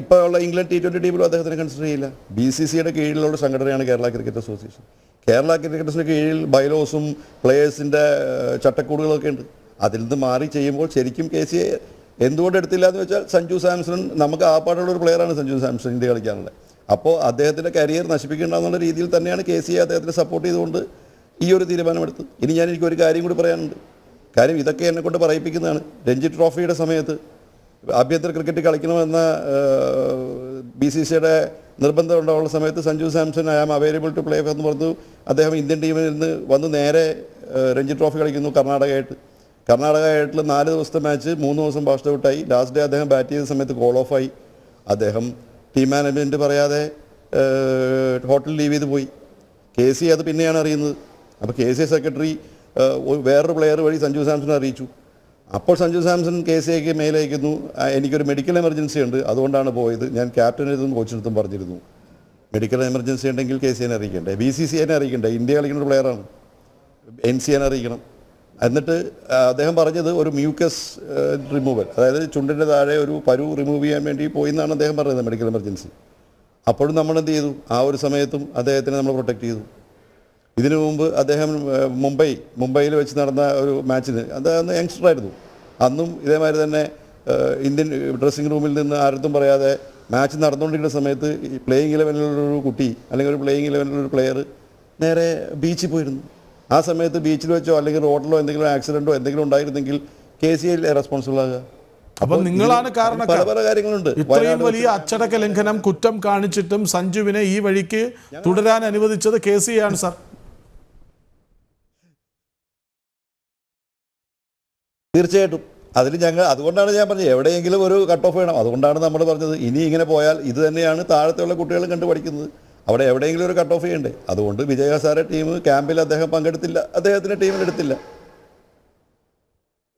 ഇപ്പോഴുള്ള ഇംഗ്ലണ്ട് T20 ടീമിലും അദ്ദേഹത്തിനെ കൺസിഡർ ചെയ്യില്ല. BCCയുടെ കീഴിലുള്ള സംഘടനയാണ് കേരള ക്രിക്കറ്റ് അസോസിയേഷൻ. കേരള ക്രിക്കറ്റിൻ്റെ കീഴിൽ ബൈലോസും പ്ലേയേഴ്സിൻ്റെ ചട്ടക്കൂടുകളൊക്കെ ഉണ്ട്. അതിൽ നിന്ന് മാറി ചെയ്യുമ്പോൾ ശരിക്കും KCA എന്തുകൊണ്ട് എടുത്തില്ല എന്ന് വെച്ചാൽ സഞ്ജു സാംസൺ നമുക്ക് ആപ്പാടുള്ള ഒരു പ്ലെയറാണ് സഞ്ജു സാംസൺ ഇന്ത്യ കളിക്കാനുള്ളത്. അപ്പോൾ അദ്ദേഹത്തിൻ്റെ കരിയർ നശിപ്പിക്കേണ്ടെന്നുള്ള രീതിയിൽ തന്നെയാണ് KCA അദ്ദേഹത്തിനെ സപ്പോർട്ട് ചെയ്തുകൊണ്ട് ഈ ഒരു തീരുമാനമെടുത്തത്. ഇനി എനിക്കൊരു കാര്യം കൂടി പറയാനുണ്ട്. കാര്യം ഇതൊക്കെ എന്നെ കൊണ്ട് പറയിപ്പിക്കുന്നതാണ്. രഞ്ജി ട്രോഫിയുടെ സമയത്ത് ആഭ്യന്തര ക്രിക്കറ്റ് കളിക്കണമെന്ന BCCയുടെ നിർബന്ധം ഉണ്ടാവുന്ന സമയത്ത് Sanju Samson I am available to play എന്ന് പറഞ്ഞു. അദ്ദേഹം ഇന്ത്യൻ ടീമിൽ നിന്ന് വന്ന് നേരെ രഞ്ജി ട്രോഫി കളിക്കുന്നു കർണാടകയായിട്ടുള്ള 4 ദിവസത്തെ മാച്ച് 3 ദിവസം ബാസ്റ്റ് ഔട്ടായി. ലാസ്റ്റ് ഡേ അദ്ദേഹം ബാറ്റ് ചെയ്ത സമയത്ത് കോൾ ഓഫായി. അദ്ദേഹം ടീം മാനേജ്മെൻറ്റ് പറയാതെ ഹോട്ടൽ ലീവ് ചെയ്ത് പോയി. KCA അത് പിന്നെയാണ് അറിയുന്നത്. അപ്പോൾ KCA സെക്രട്ടറി വേറൊരു പ്ലെയർ വഴി സഞ്ജു സാംസൺ അറിയിച്ചു. അപ്പോൾ സഞ്ജു സാംസൺ KCAക്ക് മെയിൽ അയക്കുന്നു, എനിക്കൊരു മെഡിക്കൽ എമർജൻസി ഉണ്ട്, അതുകൊണ്ടാണ് പോയത്. ഞാൻ ക്യാപ്റ്റനെടുത്തും കോച്ചിനടുത്തും പറഞ്ഞിരുന്നു മെഡിക്കൽ എമർജൻസി ഉണ്ടെങ്കിൽ KCAനെ അറിയിക്കണ്ടേ, BCCനെ അറിയിക്കണ്ടേ, ഇന്ത്യ കളിക്കുന്ന ഒരു പ്ലെയറാണ്, NCAനെ അറിയിക്കണം. എന്നിട്ട് അദ്ദേഹം പറഞ്ഞത് ഒരു മ്യൂക്കസ് റിമൂവൽ, അതായത് ചുണ്ടിൻ്റെ താഴെ ഒരു പരു റിമൂവ് ചെയ്യാൻ വേണ്ടി പോയി എന്നാണ് അദ്ദേഹം പറഞ്ഞത്, മെഡിക്കൽ എമർജൻസി. അപ്പോഴും നമ്മൾ എന്ത് ചെയ്തു? ആ ഒരു സമയത്തും അദ്ദേഹത്തിനെ നമ്മൾ പ്രൊട്ടക്റ്റ് ചെയ്തു. ഇതിനു മുമ്പ് അദ്ദേഹം മുംബൈയിൽ വെച്ച് നടന്ന ഒരു മാച്ചിന് അദ്ദേഹം യങ്സ്റ്ററായിരുന്നു. അന്നും ഇതേമാതിരി തന്നെ ഇന്ത്യൻ ഡ്രസ്സിംഗ് റൂമിൽ നിന്ന് ആരത്തും പറയാതെ മാച്ച് നടന്നുകൊണ്ടിരിക്കുന്ന സമയത്ത് ഈ പ്ലേയിങ് ഇലവനിലൊരു കുട്ടി അല്ലെങ്കിൽ ഒരു പ്ലേയിങ് ഇലവനിലൊരു പ്ലെയർ നേരെ ബീച്ചിൽ പോയിരുന്നു. ആ സമയത്ത് ബീച്ചിൽ വെച്ചോ അല്ലെങ്കിൽ റോഡിലോ എന്തെങ്കിലും ആക്സിഡൻറ്റോ എന്തെങ്കിലും ഉണ്ടായിരുന്നെങ്കിൽ KCA റെസ്പോൺസിബിൾ ആകുക. അപ്പം നിങ്ങളാണ് കാരണക്കാർ. പല കാര്യങ്ങളുണ്ട്. ഇത്രയും വലിയ അച്ചടക്ക ലംഘനം കുറ്റം കാണിച്ചിട്ടും സഞ്ജുവിനെ ഈ വഴിക്ക് തുടരാൻ അനുവദിച്ചത് KCA ആണ് സാർ. തീർച്ചയായിട്ടും അതിൽ അതുകൊണ്ടാണ് ഞാൻ പറഞ്ഞത് എവിടെയെങ്കിലും ഒരു കട്ട് ഓഫ് വേണം. അതുകൊണ്ടാണ് നമ്മൾ പറഞ്ഞത് ഇനി ഇങ്ങനെ പോയാൽ ഇത് തന്നെയാണ് താഴത്തുള്ള കുട്ടികളും കണ്ടു പഠിക്കുന്നത്. അവിടെ എവിടെയെങ്കിലും ഒരു കട്ട് ഓഫ് ചെയ്യണ്ടേ. അതുകൊണ്ട് വിജയ് ഹസാരെ ടീം ക്യാമ്പിൽ അദ്ദേഹം പങ്കെടുത്തില്ല, അദ്ദേഹത്തിന്റെ ടീമിൽ എടുത്തില്ല.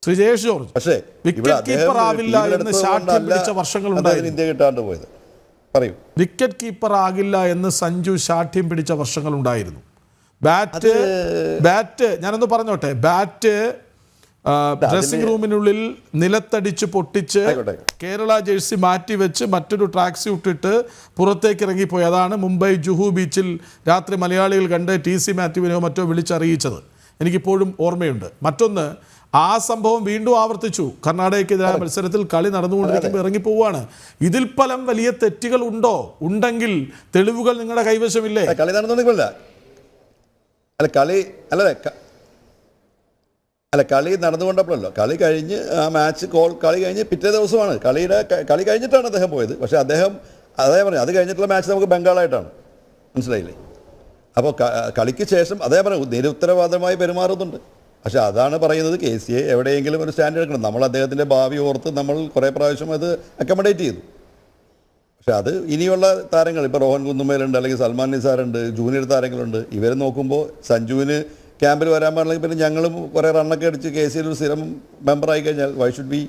ശ്രീ ജയേഷ് ജോർജ്, പക്ഷേ വിക്കറ്റ് കീപ്പർ ആവില്ല എന്ന് ശാഠ്യം പിടിച്ച വർഷങ്ങളുണ്ടായിരുന്നു. ഇന്ത്യ കിട്ടാണ്ട് പോയത് പറയൂ. വിക്കറ്റ് കീപ്പർ ആകില്ല എന്ന് സഞ്ജു ശാഠ്യം പിടിച്ച വർഷങ്ങളുണ്ടായിരുന്നു. ബാറ്റ് ഞാനൊന്ന് പറഞ്ഞോട്ടെ, ബാറ്റ് ഡ്രസ്സിംഗ് റൂമിനുള്ളിൽ നിലത്തടിച്ച് പൊട്ടിച്ച് കേരള ജേഴ്സി മാറ്റിവെച്ച് മറ്റൊരു ട്രാക്ക് സ്യൂട്ട് ഇട്ട് പുറത്തേക്ക് ഇറങ്ങിപ്പോയി. അതാണ് മുംബൈ ജുഹു ബീച്ചിൽ രാത്രി മലയാളികൾ കണ്ട് TC മാത്യുവിനെയോ മറ്റോ വിളിച്ചറിയിച്ചത്. എനിക്കിപ്പോഴും ഓർമ്മയുണ്ട്. മറ്റൊന്ന്, ആ സംഭവം വീണ്ടും ആവർത്തിച്ചു. കർണാടകയ്ക്കെതിരായ മത്സരത്തിൽ കളി നടന്നുകൊണ്ടിരിക്കുമ്പോൾ ഇറങ്ങിപ്പോവാണ്. ഇതിൽ പലം വലിയ തെറ്റുകൾ ഉണ്ടോ? ഉണ്ടെങ്കിൽ തെളിവുകൾ നിങ്ങളുടെ കൈവശമില്ലേ? കളി നടന്നുകൊണ്ടിരിക്കില്ല. കളി നടന്നുകൊണ്ടപ്പോഴല്ലോ, കളി കഴിഞ്ഞ് ആ മാച്ച് കളി കഴിഞ്ഞ് പിറ്റേ ദിവസമാണ് കളി കഴിഞ്ഞിട്ടാണ് അദ്ദേഹം പോയത്. പക്ഷേ അദ്ദേഹം പറഞ്ഞു അത് കഴിഞ്ഞിട്ടുള്ള മാച്ച് നമുക്ക് ബംഗാളായിട്ടാണ്, മനസ്സിലായില്ലേ? അപ്പോൾ കളിക്ക് ശേഷം അദ്ദേഹം പറഞ്ഞു നിരുത്തരവാദമായി പെരുമാറുന്നുണ്ട്. പക്ഷേ അതാണ് പറയുന്നത് KCA എവിടെയെങ്കിലും ഒരു സ്റ്റാൻഡ് എടുക്കണം. നമ്മൾ അദ്ദേഹത്തിൻ്റെ ഭാവി ഓർത്ത് നമ്മൾ കുറേ പ്രാവശ്യം അത് അക്കമഡേറ്റ് ചെയ്തു. പക്ഷേ അത് ഇനിയുള്ള താരങ്ങൾ, ഇപ്പോൾ റോഹൻ കുന്നുമേലുണ്ട്, അല്ലെങ്കിൽ സൽമാൻ നിസാറുണ്ട്, ജൂനിയർ താരങ്ങളുണ്ട്. ഇവർ നോക്കുമ്പോൾ സഞ്ജുവിന് ക്യാമ്പിൽ വരാൻ പാടില്ലെങ്കിൽ പിന്നെ ഞങ്ങളും കുറേ റണ്ണൊക്കെ അടിച്ച് KCA ഒരു സ്ഥിരം മെമ്പറായി കഴിഞ്ഞാൽ വൈ ഷുഡ് ബി?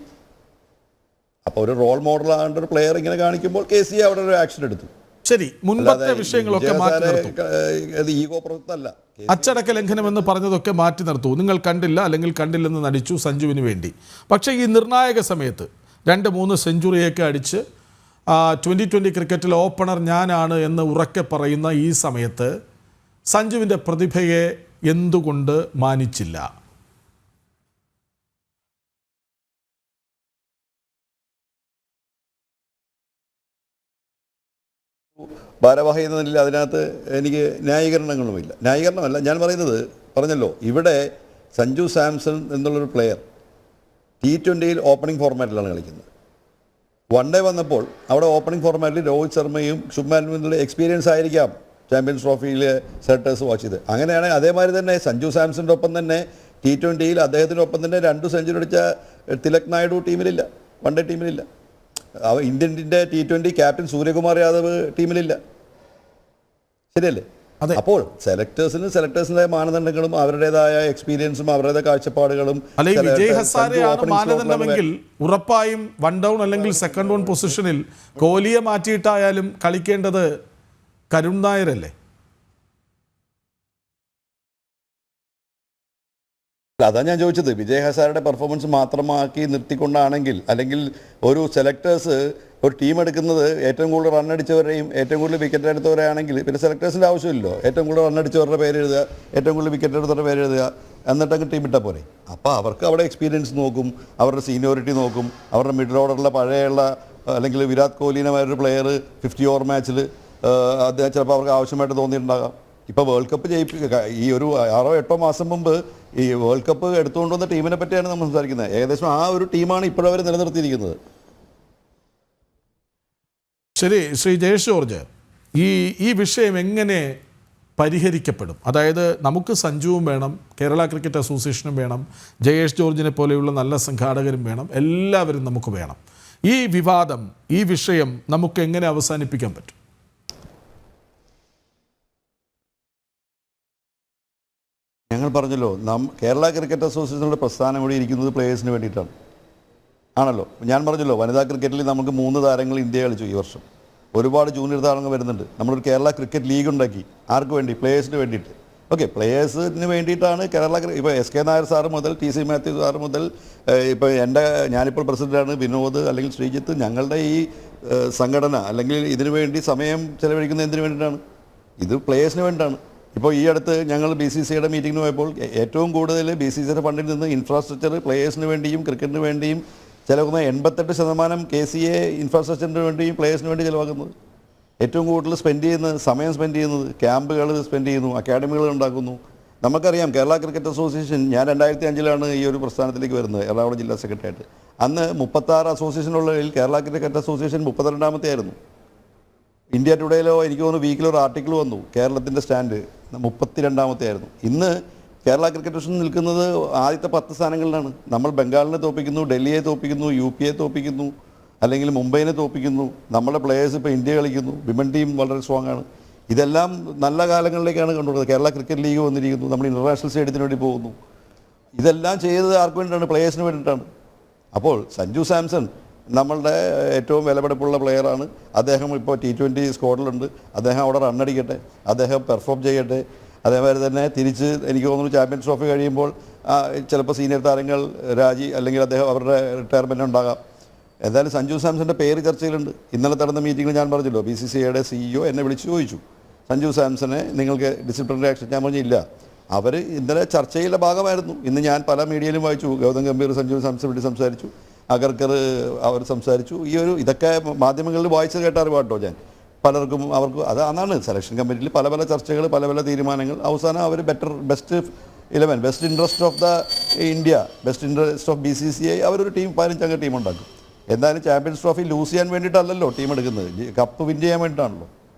അപ്പോൾ ഒരു റോൾ മോഡൽ ആകേണ്ട ഒരു പ്ലെയർ ഇങ്ങനെ കാണിക്കുമ്പോൾ KCA അവിടെ ഒരു ആക്ഷൻ എടുത്തു. ശരി, മുൻപത്തെ വിഷയങ്ങളൊക്കെ മാറ്റി നിർത്തും. ഈഗോ പ്രവൃത്തല്ല. അച്ചടക്ക ലംഘനം എന്ന് പറഞ്ഞതൊക്കെ മാറ്റി നിർത്തൂ. നിങ്ങൾ കണ്ടില്ല അല്ലെങ്കിൽ കണ്ടില്ലെന്ന് നടിച്ചു സഞ്ജുവിന് വേണ്ടി. പക്ഷേ ഈ നിർണായക സമയത്ത് 2-3 സെഞ്ചുറിയൊക്കെ അടിച്ച് 2020 ക്രിക്കറ്റിൽ ഓപ്പണർ ഞാനാണ് എന്ന് ഉറക്കെ പറയുന്ന ഈ സമയത്ത് സഞ്ജുവിൻ്റെ പ്രതിഭയെ എന്തുകൊണ്ട് മാനിച്ചില്ല? ഭാരവാഹി എന്ന നിലയിൽ അതിനകത്ത് എനിക്ക് ന്യായീകരണങ്ങളുമില്ല. ന്യായീകരണമല്ല ഞാൻ പറഞ്ഞല്ലോ, ഇവിടെ സഞ്ജു സാംസൺ എന്നുള്ളൊരു പ്ലെയർ T20 ഓപ്പണിംഗ് ഫോർമാറ്റിലാണ് കളിക്കുന്നത്. വൺ ഡേ വന്നപ്പോൾ അവിടെ ഓപ്പണിംഗ് ഫോർമാറ്റിൽ രോഹിത് ശർമ്മയും ശുഭ്മാൻ ഗില്ലിന്റെ എക്സ്പീരിയൻസ് ആയിരിക്കാം ചാമ്പ്യൻസ് ട്രോഫിയിൽ സെലക്ടേഴ്സ് വാച്ച് ചെയ്ത്. അങ്ങനെയാണ് അതേമാതിരി തന്നെ സഞ്ജു സാംസന്റെ ഒപ്പം തന്നെ T20 അദ്ദേഹത്തിനൊപ്പം തന്നെ 2 സെഞ്ചുറി അടിച്ച തിലക് നായിഡു ടീമിലില്ല, വൺ ഡേ ടീമിലില്ല. ഇന്ത്യൻ്റെ T20 ക്യാപ്റ്റൻ സൂര്യകുമാർ യാദവ് ടീമിലില്ല. ശരിയല്ലേ? അതെ. അപ്പോൾ സെലക്ടേഴ്സിന്റെ മാനദണ്ഡങ്ങളും അവരുടേതായ എക്സ്പീരിയൻസും അവരുടേതായ കാഴ്ചപ്പാടുകളും അല്ലെ വിജയ് ഹസാരെയാണ് മാനദണ്ഡമെങ്കിൽ ഉറപ്പായും 1 ഡൗൺ അല്ലെങ്കിൽ 2nd ഡൗൺ പൊസിഷനിൽ കോഹ്ലിയെ മാറ്റിയിട്ടായാലും കളിക്കേണ്ടത് കരുൺ നായരല്ലേ? അതാ ഞാൻ ചോദിച്ചത്. വിജയ് ഹസാരയുടെ പെർഫോമൻസ് മാത്രമാക്കി നിർത്തിക്കൊണ്ടാണെങ്കിൽ, അല്ലെങ്കിൽ ഒരു സെലക്ടേഴ്സ് ഒരു ടീം എടുക്കുന്നത് ഏറ്റവും കൂടുതൽ റൺ അടിച്ചവരെയും ഏറ്റവും കൂടുതൽ വിക്കറ്റ് എടുത്തവരെയാണെങ്കിൽ പിന്നെ സെലക്ടേഴ്സിൻ്റെ ആവശ്യമില്ലല്ലോ. ഏറ്റവും കൂടുതൽ റൺ അടിച്ചവരുടെ പേര് എഴുതുക, ഏറ്റവും കൂടുതൽ വിക്കറ്റ് എടുത്തവരുടെ പേര് എഴുതുക, എന്നിട്ടങ്ങ് ടീം ഇട്ടാൽ പോരെ. അപ്പോൾ അവർക്ക് അവിടെ എക്സ്പീരിയൻസ് നോക്കും, അവരുടെ സീനിയോറിറ്റി നോക്കും, അവരുടെ മിഡിൽ ഓർഡറിലെ പഴയുള്ള അല്ലെങ്കിൽ വിരാട് കോഹ്ലിനെമാരൊരു പ്ലെയർ 50 ഓവർ മാച്ചിൽ അദ്ദേഹം ചിലപ്പോൾ അവർക്ക് ആവശ്യമായിട്ട് തോന്നിയിട്ടുണ്ടാകാം. ഇപ്പോൾ വേൾഡ് കപ്പ് ഈ ഒരു 6-8 മാസം മുമ്പ് ഈ വേൾഡ് കപ്പ് എടുത്തുകൊണ്ടുവന്ന ടീമിനെ പറ്റിയാണ് നമ്മൾ സംസാരിക്കുന്നത്. ഏകദേശം ആ ഒരു ടീമാണ് ഇപ്പോഴവർ നിലനിർത്തിയിരിക്കുന്നത്. ശരി, ശ്രീ ജയേഷ് ജോർജ്, ഈ വിഷയം എങ്ങനെ പരിഹരിക്കപ്പെടും? അതായത് നമുക്ക് സഞ്ജുവും വേണം, കേരള ക്രിക്കറ്റ് അസോസിയേഷനും വേണം, ജയേഷ് ജോർജിനെ പോലെയുള്ള നല്ല സംഘാടകരും വേണം, എല്ലാവരും നമുക്ക് വേണം. ഈ വിവാദം, ഈ വിഷയം നമുക്ക് എങ്ങനെ അവസാനിപ്പിക്കാൻ പറ്റും? ഞങ്ങൾ പറഞ്ഞല്ലോ, കേരള ക്രിക്കറ്റ് അസോസിയേഷനുടെ പ്രസ്ഥാനം ഇവിടെ ഇരിക്കുന്നത് പ്ലേയേഴ്സിന് വേണ്ടിയിട്ടാണ് ആണല്ലോ. ഞാൻ പറഞ്ഞല്ലോ, വനിതാ ക്രിക്കറ്റിൽ നമുക്ക് 3 താരങ്ങൾ ഇന്ത്യ കളിച്ചു ഈ വർഷം. ഒരുപാട് ജൂനിയർ താരങ്ങൾ വരുന്നുണ്ട്. നമ്മളൊരു കേരള ക്രിക്കറ്റ് ലീഗ് ഉണ്ടാക്കി. ആർക്ക് വേണ്ടി? പ്ലേയേഴ്സിന് വേണ്ടിയിട്ട്. ഓക്കെ, പ്ലേയേഴ്സിന് വേണ്ടിയിട്ടാണ് ഇപ്പോൾ SK നായർ സാറ് മുതൽ TC മാത്യു സാറ് മുതൽ ഇപ്പോൾ ഞാനിപ്പോൾ പ്രസിഡൻ്റാണ് വിനോദ് അല്ലെങ്കിൽ ശ്രീജിത്ത്, ഞങ്ങളുടെ ഈ സംഘടന അല്ലെങ്കിൽ ഇതിനു വേണ്ടി സമയം ചെലവഴിക്കുന്നത് എന്തിനു വേണ്ടിയിട്ടാണ്? ഇത് പ്ലേയേഴ്സിന് വേണ്ടിയിട്ടാണ്. ഇപ്പോൾ ഈ അടുത്ത് ഞങ്ങൾ BCCIയുടെ മീറ്റിങ്ങിന് പോയപ്പോൾ ഏറ്റവും കൂടുതൽ BCCIയുടെ ഫണ്ടിൽ നിന്ന് ഇൻഫ്രാസ്ട്രക്ചർ പ്ലേയേഴ്സിന് വേണ്ടിയും ക്രിക്കറ്റിന് വേണ്ടിയും ചിലവുന്ന 88% KCA ഇൻഫ്രാസ്ട്രക്ചറിന് വേണ്ടിയും പ്ലേയേഴ്സിന് വേണ്ടി ചിലവാക്കുന്നത്. ഏറ്റവും കൂടുതൽ സമയം സ്പെൻഡ് ചെയ്യുന്നത് ക്യാമ്പുകൾ സ്പെൻഡ് ചെയ്യുന്നു, അക്കാഡമികൾ ഉണ്ടാക്കുന്നു. നമുക്കറിയാം കേരള ക്രിക്കറ്റ് അസോസിയേഷൻ, ഞാൻ 2005-ലാണ് ഈ ഒരു പ്രസ്ഥാനത്തിലേക്ക് വരുന്നത്, എറണാകുളം ജില്ലാ സെക്രട്ടറി ആയിട്ട്. അന്ന് 36 അസോസിയേഷനുള്ളതിൽ കേരള ക്രിക്കറ്റ് അസോസിയേഷൻ 32ാമത്തെ ആയിരുന്നു. ഇന്ത്യ ടുഡേയിലോ എനിക്ക് തോന്നുന്നു വീക്കിലൊരു ആർട്ടിക്കിൾ വന്നു, കേരളത്തിൻ്റെ സ്റ്റാൻഡ് 32ാമത്തെ ആയിരുന്നു. ഇന്ന് കേരള ക്രിക്കറ്റ് അസോസിയേഷൻ നിൽക്കുന്നത് ആദ്യത്തെ 10 സ്ഥാനങ്ങളിലാണ്. നമ്മൾ ബംഗാളിനെ തോൽപ്പിക്കുന്നു, ഡൽഹിയെ തോൽപ്പിക്കുന്നു, UPയെ തോൽപ്പിക്കുന്നു, അല്ലെങ്കിൽ മുംബൈനെ തോൽപ്പിക്കുന്നു. നമ്മുടെ പ്ലേയേഴ്സ് ഇപ്പോൾ ഇന്ത്യ കളിക്കുന്നു, വിമൻ ടീം വളരെ സ്ട്രോങ് ആണ്. ഇതെല്ലാം നല്ല കാലങ്ങളിലേക്കാണ് കൊണ്ടുവരുന്നത്. കേരള ക്രിക്കറ്റ് ലീഗ് വന്നിരിക്കുന്നു, നമ്മൾ ഇൻ്റർനാഷണൽ സ്റ്റേഡിയത്തിന് വേണ്ടി പോകുന്നു. ഇതെല്ലാം ചെയ്തത് ആർക്ക് വേണ്ടിയിട്ടാണ്? പ്ലേയേഴ്സിന് വേണ്ടിയിട്ടാണ്. അപ്പോൾ സഞ്ജു സാംസൺ നമ്മളുടെ ഏറ്റവും വിലപിടിപ്പുള്ള പ്ലെയറാണ്. അദ്ദേഹം ഇപ്പോൾ T20 സ്ക്വാഡിലുണ്ട്. അദ്ദേഹം അവിടെ റണ്ണടിക്കട്ടെ, അദ്ദേഹം പെർഫോം ചെയ്യട്ടെ. അതേമാതിരി തന്നെ തിരിച്ച് എനിക്ക് തോന്നുന്നു ചാമ്പ്യൻസ് ട്രോഫി കഴിയുമ്പോൾ ചിലപ്പോൾ സീനിയർ താരങ്ങൾ അല്ലെങ്കിൽ അദ്ദേഹം അവരുടെ റിട്ടയർമെൻറ്റ് ഉണ്ടാകാം. എന്തായാലും സഞ്ജു സാംസൻ്റെ പേര് ചർച്ചയിലുണ്ട്. ഇന്നലെ നടന്ന മീറ്റിങ്ങിൽ ഞാൻ പറഞ്ഞല്ലോ, BCCIയുടെ CEO എന്നെ വിളിച്ച് ചോദിച്ചു, സഞ്ജു സാംസനെ നിങ്ങൾക്ക് ഡിസിപ്ലിനറി ആക്ഷൻ? ഞാൻ പറഞ്ഞില്ല. അവർ ഇന്നലെ ചർച്ചയിലെ ഭാഗമായിരുന്നു. ഇന്ന് ഞാൻ പല മീഡിയയിലും വായിച്ചു, ഗൗതം ഗംഭീർ സഞ്ജു സാംസൺ വേണ്ടി സംസാരിച്ചു, അഗർക്കർ അവർ സംസാരിച്ചു. ഇതൊക്കെ മാധ്യമങ്ങളിൽ വായിച്ച് കേട്ട അറിവാട്ടോ ഞാൻ. പലർക്കും അതാണ് സെലക്ഷൻ കമ്മിറ്റിയിൽ പല ചർച്ചകൾ, പല തീരുമാനങ്ങൾ. അവസാനം അവർ best 11 best interest of India, best interest of BCCI അവരൊരു ടീം 15-അംഗ ടീം ഉണ്ടാക്കും. എന്തായാലും ചാമ്പ്യൻസ് ട്രോഫി ലൂസ് ചെയ്യാൻ വേണ്ടിയിട്ടല്ലല്ലോ ടീം എടുക്കുന്നത്, കപ്പ് വിൻ ചെയ്യാൻ വേണ്ടിയിട്ടാണല്ലോ.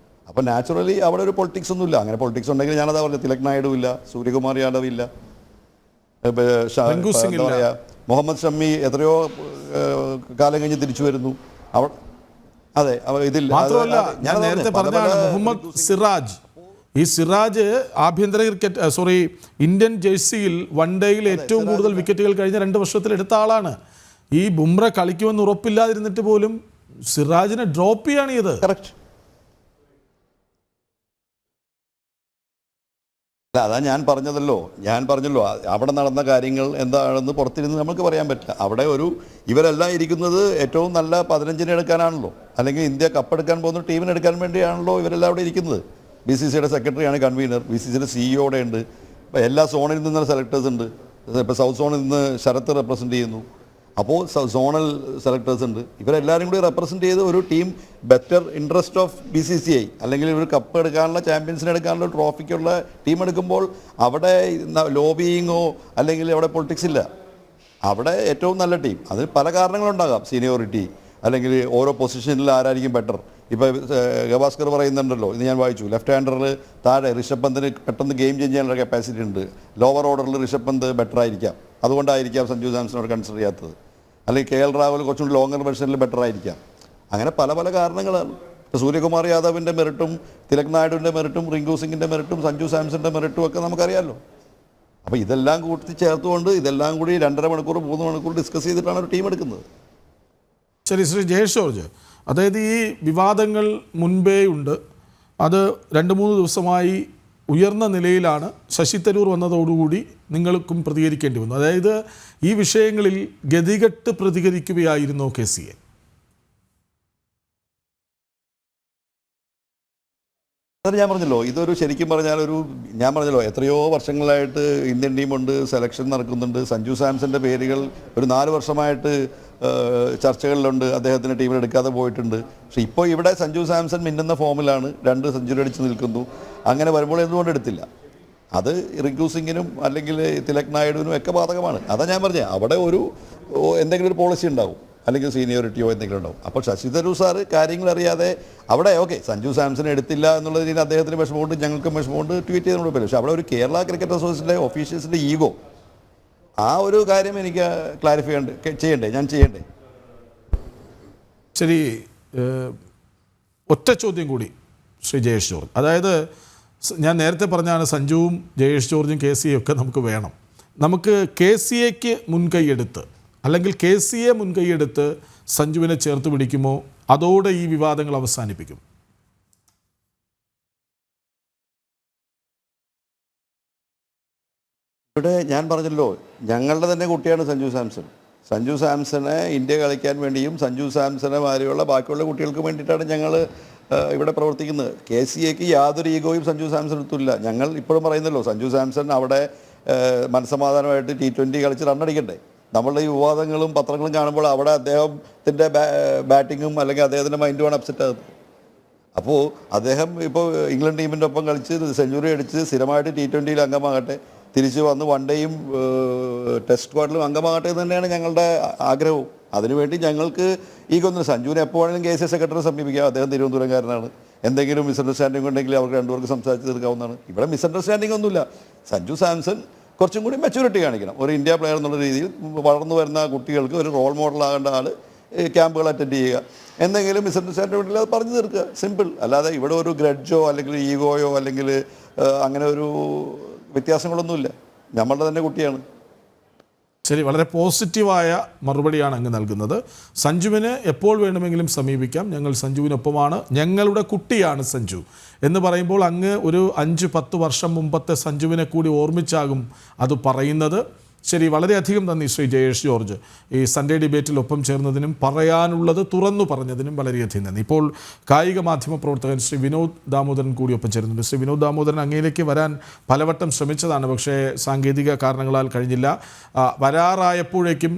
അപ്പോൾ നാച്ചുറലി അവിടെ ഒരു പൊളിറ്റിക്സ് ഒന്നുമില്ല. അങ്ങനെ പൊളിറ്റിക്സ് ഉണ്ടെങ്കിൽ ഞാനതാ പറഞ്ഞത്, തിലക് നായിഡു ഇല്ല, സൂര്യകുമാർ യാദവ് ഇല്ല, എന്താ പറയുക, മുഹമ്മദ് ഷമ്മി എത്രയോ കാലം കഴിഞ്ഞ് തിരിച്ചു വരുന്നു. അതെ, ഇതിൽ മാത്രമല്ല ഞാൻ നേരത്തെ പറഞ്ഞതാണ് മുഹമ്മദ് സിറാജ്. ഈ സിറാജ് ആഭ്യന്തര ഇന്ത്യൻ ജേഴ്സിയിൽ 1 ഡേയിൽ ഏറ്റവും കൂടുതൽ വിക്കറ്റുകൾ കഴിഞ്ഞ 2 വർഷത്തിൽ എടുത്ത ആളാണ്. ഈ ബുംറ കളിക്കുമെന്ന് ഉറപ്പില്ലാതിരുന്നിട്ട് പോലും സിറാജിനെ ഡ്രോപ്പ് ചെയ്യാണ് ഇത്. കറക്റ്റ്. അതാ ഞാൻ പറഞ്ഞല്ലോ അവിടെ നടന്ന കാര്യങ്ങൾ എന്താണെന്ന് പുറത്തിരുന്ന് നമുക്ക് പറയാൻ പറ്റില്ല. അവിടെ ഇവരെല്ലാം ഇരിക്കുന്നത് ഏറ്റവും നല്ല 15-നെ എടുക്കാനാണല്ലോ, അല്ലെങ്കിൽ ഇന്ത്യ കപ്പെടുക്കാൻ പോകുന്ന ടീമിനെ എടുക്കാൻ വേണ്ടിയാണല്ലോ ഇവരെല്ലാം അവിടെ ഇരിക്കുന്നത്. BCCIയുടെ സെക്രട്ടറിയാണ് കൺവീനർ, BCCIയുടെ CEO അവിടെ ഉണ്ട്, എല്ലാ സോണിൽ നിന്നുള്ള സെലക്ടേഴ്സ് ഉണ്ട്. ഇപ്പോൾ സൗത്ത് സോണിൽ നിന്ന് ശരത്ത് റെപ്രസെൻറ്റ് ചെയ്യുന്നു. അപ്പോൾ സോണൽ സെലക്ടേഴ്സ് ഉണ്ട്. ഇവരെല്ലാവരും കൂടി റെപ്രസെൻറ്റ് ചെയ്ത് ഒരു team better interest of BCCI അല്ലെങ്കിൽ ഒരു കപ്പ് എടുക്കാനുള്ള, ചാമ്പ്യൻസിന് എടുക്കാനുള്ള, ട്രോഫിക്കുള്ള ടീം എടുക്കുമ്പോൾ അവിടെ ലോബിയിങ്ങോ അല്ലെങ്കിൽ അവിടെ പൊളിറ്റിക്സ് ഇല്ല. അവിടെ ഏറ്റവും നല്ല ടീം. അതിന് പല കാരണങ്ങളുണ്ടാകാം, സീനിയോറിറ്റി അല്ലെങ്കിൽ ഓരോ പൊസിഷനിൽ ആരായിരിക്കും ബെറ്റർ. ഇപ്പോൾ ഗവാസ്കർ പറയുന്നുണ്ടല്ലോ, ഇത് ഞാൻ വായിച്ചു, ലെഫ്റ്റ് ഹാൻഡറിൽ താഴെ ഋഷഭ് പന്തിന് പെട്ടെന്ന് ഗെയിം ചേഞ്ച് ചെയ്യാനുള്ള കപ്പാസിറ്റി ഉണ്ട്. ലോവർ ഓർഡറിൽ ഋഷഭ് പന്ത് ബെറ്റർ ആയിരിക്കാം, അതുകൊണ്ടായിരിക്കാം സഞ്ജു സാംസണോട് കൺസിഡർ ചെയ്യാത്തത്. അല്ലെങ്കിൽ KL രാഹുൽ കുറച്ചുകൂടി ലോങ്ങർ വെർഷനിൽ ബെറ്റർ ആയിരിക്കാം. അങ്ങനെ പല കാരണങ്ങളാണ്. സൂര്യകുമാർ യാദവിൻ്റെ മെറിറ്റും തിലക് നായിഡുവിൻ്റെ മെറിറ്റും റിങ്കു സിംഗിൻ്റെ മെറിറ്റും സഞ്ജു സാംസന്റെ മെറിറ്റും ഒക്കെ നമുക്കറിയാമല്ലോ. അപ്പോൾ ഇതെല്ലാം കൂട്ടി ചേർത്തുകൊണ്ട് ഇതെല്ലാം കൂടി 2.5 മണിക്കൂർ 3 മണിക്കൂർ ഡിസ്കസ് ചെയ്തിട്ടാണ് ഒരു ടീം എടുക്കുന്നത്. ശരി, ശ്രീ ജയേഷ് ജോർജ്, അതായത് ഈ വിവാദങ്ങൾ മുൻപേ ഉണ്ട്, അത് 2-3 ദിവസമായി ഉയർന്ന നിലയിലാണ്. ശശി തരൂർ വന്നതോടുകൂടി നിങ്ങൾക്കും പ്രതികരിക്കേണ്ടി വന്നു. അതായത് ഈ വിഷയങ്ങളിൽ ഗതികെട്ട് പ്രതികരിക്കുകയായിരുന്നോ KCA? അത് ഞാൻ പറഞ്ഞല്ലോ, ഇതൊരു ശരിക്കും പറഞ്ഞാൽ ഞാൻ പറഞ്ഞല്ലോ എത്രയോ വർഷങ്ങളായിട്ട് ഇന്ത്യൻ ടീമുണ്ട്, സെലക്ഷൻ നടക്കുന്നുണ്ട്. സഞ്ജു സാംസന്റെ പേരുകൾ ഒരു 4 വർഷമായിട്ട് ചർച്ചകളിലുണ്ട്, അദ്ദേഹത്തിന് ടീമിൽ എടുക്കാതെ പോയിട്ടുണ്ട്. പക്ഷെ ഇപ്പോൾ ഇവിടെ സഞ്ജു സാംസൺ മിന്നുന്ന ഫോമിലാണ്, 2 സെഞ്ചുറി അടിച്ച് നിൽക്കുന്നു. അങ്ങനെ വരുമ്പോൾ എന്തുകൊണ്ട് എടുത്തില്ല? അത് റിങ്കു സിംഗിനും അല്ലെങ്കിൽ തിലക് നായിഡുവിനും ഒക്കെ ബാധകമാണ്. അതാ ഞാൻ പറഞ്ഞത്, അവിടെ എന്തെങ്കിലും ഒരു പോളിസി ഉണ്ടാവും, അല്ലെങ്കിൽ സീനിയോറിറ്റിയോ എന്തെങ്കിലും ഉണ്ടാവും. അപ്പോൾ ശശി തരൂർ സാറ് കാര്യങ്ങൾ അറിയാതെ അവിടെ ഓക്കെ സഞ്ജു സാംസൺ എടുത്തില്ല എന്നുള്ളതിന് അദ്ദേഹത്തിന് വിഷമമുണ്ട്, ഞങ്ങൾക്കും വിഷമമുണ്ട്, ട്വീറ്റ് ചെയ്ത് കുഴപ്പമില്ല. പക്ഷേ അവിടെ ഒരു കേരള ക്രിക്കറ്റ് അസോസിയേഷൻ്റെ ഒഫീഷ്യൽസിൻ്റെ ഈഗോ, ആ ഒരു കാര്യം എനിക്ക് ക്ലാരിഫൈ ഞാൻ ചെയ്യണ്ടേ? ശരി, ഒറ്റ ചോദ്യം കൂടി ശ്രീ ജയേഷ് ജോർജ്. അതായത് ഞാൻ നേരത്തെ പറഞ്ഞാണ് സഞ്ജുവും ജയേഷ് ജോർജും KCA ഒക്കെ നമുക്ക് വേണം. നമുക്ക് KCAക്ക് മുൻകൈയെടുത്ത് അല്ലെങ്കിൽ KCA മുൻകൈയെടുത്ത് സഞ്ജുവിനെ ചേർത്ത് പിടിക്കുമോ? അതോടെ ഈ വിവാദങ്ങൾ അവസാനിപ്പിക്കും? ഇവിടെ ഞാൻ പറഞ്ഞല്ലോ, ഞങ്ങളുടെ തന്നെ കുട്ടിയാണ് സഞ്ജു സാംസൺ. സഞ്ജു സാംസനെ ഇന്ത്യ കളിക്കാൻ വേണ്ടിയും സഞ്ജു സാംസനെ മാതിരിയുള്ള ബാക്കിയുള്ള കുട്ടികൾക്ക് വേണ്ടിയിട്ടാണ് ഞങ്ങൾ ഇവിടെ പ്രവർത്തിക്കുന്നത്. KCAക്ക് യാതൊരു ഈഗോയും സഞ്ജു സാംസൺ എടുത്തില്ല. ഞങ്ങൾ ഇപ്പോഴും പറയുന്നല്ലോ, സഞ്ജു സാംസൺ അവിടെ മനസ്സമാധാനമായിട്ട് T20 കളിച്ച് റണ്ണടിക്കട്ടെ. നമ്മളുടെ ഈ വിവാദങ്ങളും പത്രങ്ങളും കാണുമ്പോൾ അവിടെ അദ്ദേഹത്തിൻ്റെ ബാറ്റിങ്ങും അല്ലെങ്കിൽ അദ്ദേഹത്തിൻ്റെ മൈൻഡുമാണ് അപ്സെറ്റ് ആകുന്നത്. അപ്പോൾ അദ്ദേഹം ഇപ്പോൾ ഇംഗ്ലണ്ട് ടീമിൻ്റെ ഒപ്പം കളിച്ച് സെഞ്ചുറി അടിച്ച് സ്ഥിരമായിട്ട് T20 അംഗമാകട്ടെ, തിരിച്ച് വന്ന് വൺ ഡേയും ടെസ്റ്റ് സ്ക്വാഡിലും അംഗമാകട്ടെ എന്ന് തന്നെയാണ് ഞങ്ങളുടെ ആഗ്രഹവും. അതിനുവേണ്ടി ഞങ്ങൾക്ക് ഈഗൊന്നും, സഞ്ജുവിനെ എപ്പോൾ വേണമെങ്കിലും KCA സെക്രട്ടറി സമീപിക്കാം, അദ്ദേഹം തിരുവനന്തപുരംകാരനാണ്. എന്തെങ്കിലും മിസ്അണ്ടർസ്റ്റാൻഡിംഗ് ഉണ്ടെങ്കിൽ അവർക്ക് 2 പേർക്ക് സംസാരിച്ച് തീർക്കാവുന്നതാണ്. ഇവിടെ മിസ്അണ്ടർസ്റ്റാൻഡിംഗ് ഒന്നുമില്ല. സഞ്ജു സാംസൺ കുറച്ചും കൂടി മെച്യൂരിറ്റി കാണിക്കണം. ഒരു ഇന്ത്യ പ്ലെയർ എന്നുള്ള രീതിയിൽ വളർന്നു വരുന്ന കുട്ടികൾക്ക് ഒരു റോൾ മോഡലാകേണ്ട ആൾ ക്യാമ്പുകൾ അറ്റൻഡ് ചെയ്യുക. എന്തെങ്കിലും മിസ്അണ്ടർസ്റ്റാൻഡിംഗ് ഉണ്ടെങ്കിൽ അത് പറഞ്ഞു തീർക്കുക, സിമ്പിൾ. അല്ലാതെ ഇവിടെ ഒരു ഗ്രഡ്ജോ അല്ലെങ്കിൽ ഈഗോയോ അല്ലെങ്കിൽ അങ്ങനെ ഒരു വ്യത്യാസങ്ങളൊന്നുമില്ല. നമ്മളുടെ തന്നെ കുട്ടിയാണ്. ശരി, വളരെ പോസിറ്റീവായ മറുപടിയാണ് അങ്ങ് നൽകുന്നത്. സഞ്ജുവിന് എപ്പോൾ വേണമെങ്കിലും സമീപിക്കാം, ഞങ്ങൾ സഞ്ജുവിനൊപ്പമാണ്, ഞങ്ങളുടെ കുട്ടിയാണ് സഞ്ജു എന്ന് പറയുമ്പോൾ അങ്ങ് ഒരു 5-10 വർഷം മുമ്പത്തെ സഞ്ജുവിനെ കൂടി ഓർമ്മിച്ചാകും അത് പറയുന്നത്. ശരി, വളരെയധികം നന്ദി ശ്രീ ജയേഷ് ജോർജ്. ഈ സൺഡേ ഡിബേറ്റിൽ ഒപ്പം ചേർന്നതിനും പറയാനുള്ളത് തുറന്നു പറഞ്ഞതിനും വളരെയധികം നന്ദി. ഇപ്പോൾ കായിക മാധ്യമ പ്രവർത്തകൻ ശ്രീ വിനോദ് ദാമോദരൻ കൂടി ഒപ്പം ചേരുന്നുണ്ട്. ശ്രീ വിനോദ് ദാമോദരൻ അങ്ങയിലേക്ക് വരാൻ പലവട്ടം ശ്രമിച്ചതാണ്, പക്ഷേ സാങ്കേതിക കാരണങ്ങളാൽ കഴിഞ്ഞില്ല. വരാറായപ്പോഴേക്കും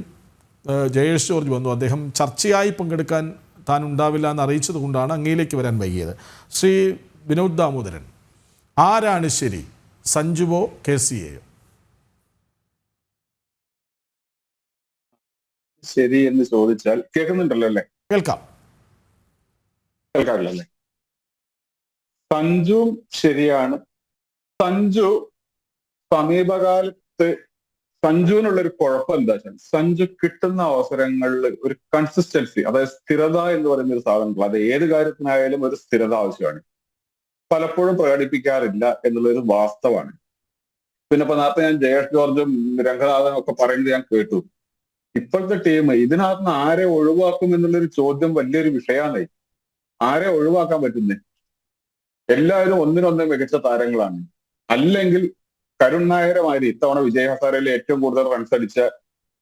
ജയേഷ് ജോർജ് വന്നു. അദ്ദേഹം ചർച്ചയായി പങ്കെടുക്കാൻ താൻ ഉണ്ടാവില്ല എന്ന് അറിയിച്ചത് കൊണ്ടാണ് അങ്ങയിലേക്ക് വരാൻ വൈകിയത്. ശ്രീ വിനോദ് ദാമോദരൻ, ആരാണ് ശരി, സഞ്ജുവോ KCAയോ? ശരി എന്ന് ചോദിച്ചാൽ കേൾക്കുന്നുണ്ടല്ലോ അല്ലേ? കേൾക്കാമല്ലോ അല്ലേ? സഞ്ജുവും ശരിയാണ്. സഞ്ജു സമീപകാലത്ത് സഞ്ജുവിനുള്ളൊരു കുഴപ്പം എന്താ വെച്ചാൽ, സഞ്ജു കിട്ടുന്ന അവസരങ്ങളിൽ ഒരു കൺസിസ്റ്റൻസി, അതായത് സ്ഥിരത എന്ന് പറയുന്ന ഒരു സാധനങ്ങൾ, അത് ഏത് കാര്യത്തിനായാലും ഒരു സ്ഥിരത ആവശ്യമാണ്. പലപ്പോഴും പ്രകടിപ്പിക്കാറില്ല എന്നുള്ളൊരു വാസ്തവമാണ്. പിന്നെ ഇപ്പൊ നേരത്തെ ഞാൻ ജയേഷ് ജോർജും രംഗനാഥനും ഒക്കെ പറയുന്നത് ഞാൻ കേട്ടു. ഇപ്പോഴത്തെ ടീം ഇതിനകത്ത് നിന്ന് ആരെ ഒഴിവാക്കും എന്നുള്ളൊരു ചോദ്യം വലിയൊരു വിഷയമാണ്. ആരെ ഒഴിവാക്കാൻ പറ്റുന്നേ? എല്ലാവരും ഒന്നിനൊന്ന് മികച്ച താരങ്ങളാണ്. അല്ലെങ്കിൽ കരുൺ നായരുമാതിരി ഇത്തവണ വിജയ് ഹസാരയിൽ ഏറ്റവും കൂടുതൽ റൺസ് അടിച്ച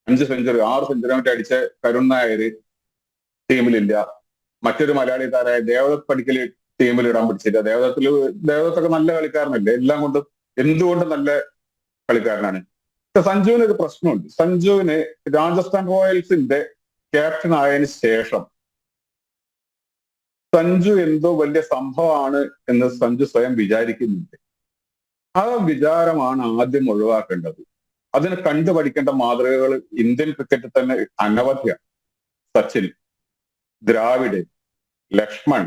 5 സെഞ്ചുറി 6 സെഞ്ചുറി മറ്റേ അടിച്ച കരുൺ നായർ ടീമിലില്ല. മറ്റൊരു മലയാളി താരമായ ദേവദത്ത് പടിക്കൽ ടീമിൽ ഇടാൻ പിടിച്ചില്ല. ദേവദത്തൊക്കെ നല്ല കളിക്കാരനല്ലേ, എല്ലാം കൊണ്ടും എന്തുകൊണ്ടും നല്ല കളിക്കാരനാണ്. സഞ്ജുവിന് ഒരു പ്രശ്നമുണ്ട്. സഞ്ജുവിന് രാജസ്ഥാൻ റോയൽസിന്റെ ക്യാപ്റ്റൻ ആയതിനു ശേഷം സഞ്ജു എന്തോ വലിയ സംഭവമാണ് എന്ന് സഞ്ജു സ്വയം വിചാരിക്കുന്നുണ്ട്. ആ വിചാരമാണ് ആദ്യം ഒഴിവാക്കേണ്ടത്. അതിന് കണ്ടുപഠിക്കേണ്ട മാതൃകകൾ ഇന്ത്യൻ ക്രിക്കറ്റിൽ തന്നെ അനവധിയാണ്. സച്ചിൻ, ദ്രാവിഡ്, ലക്ഷ്മൺ,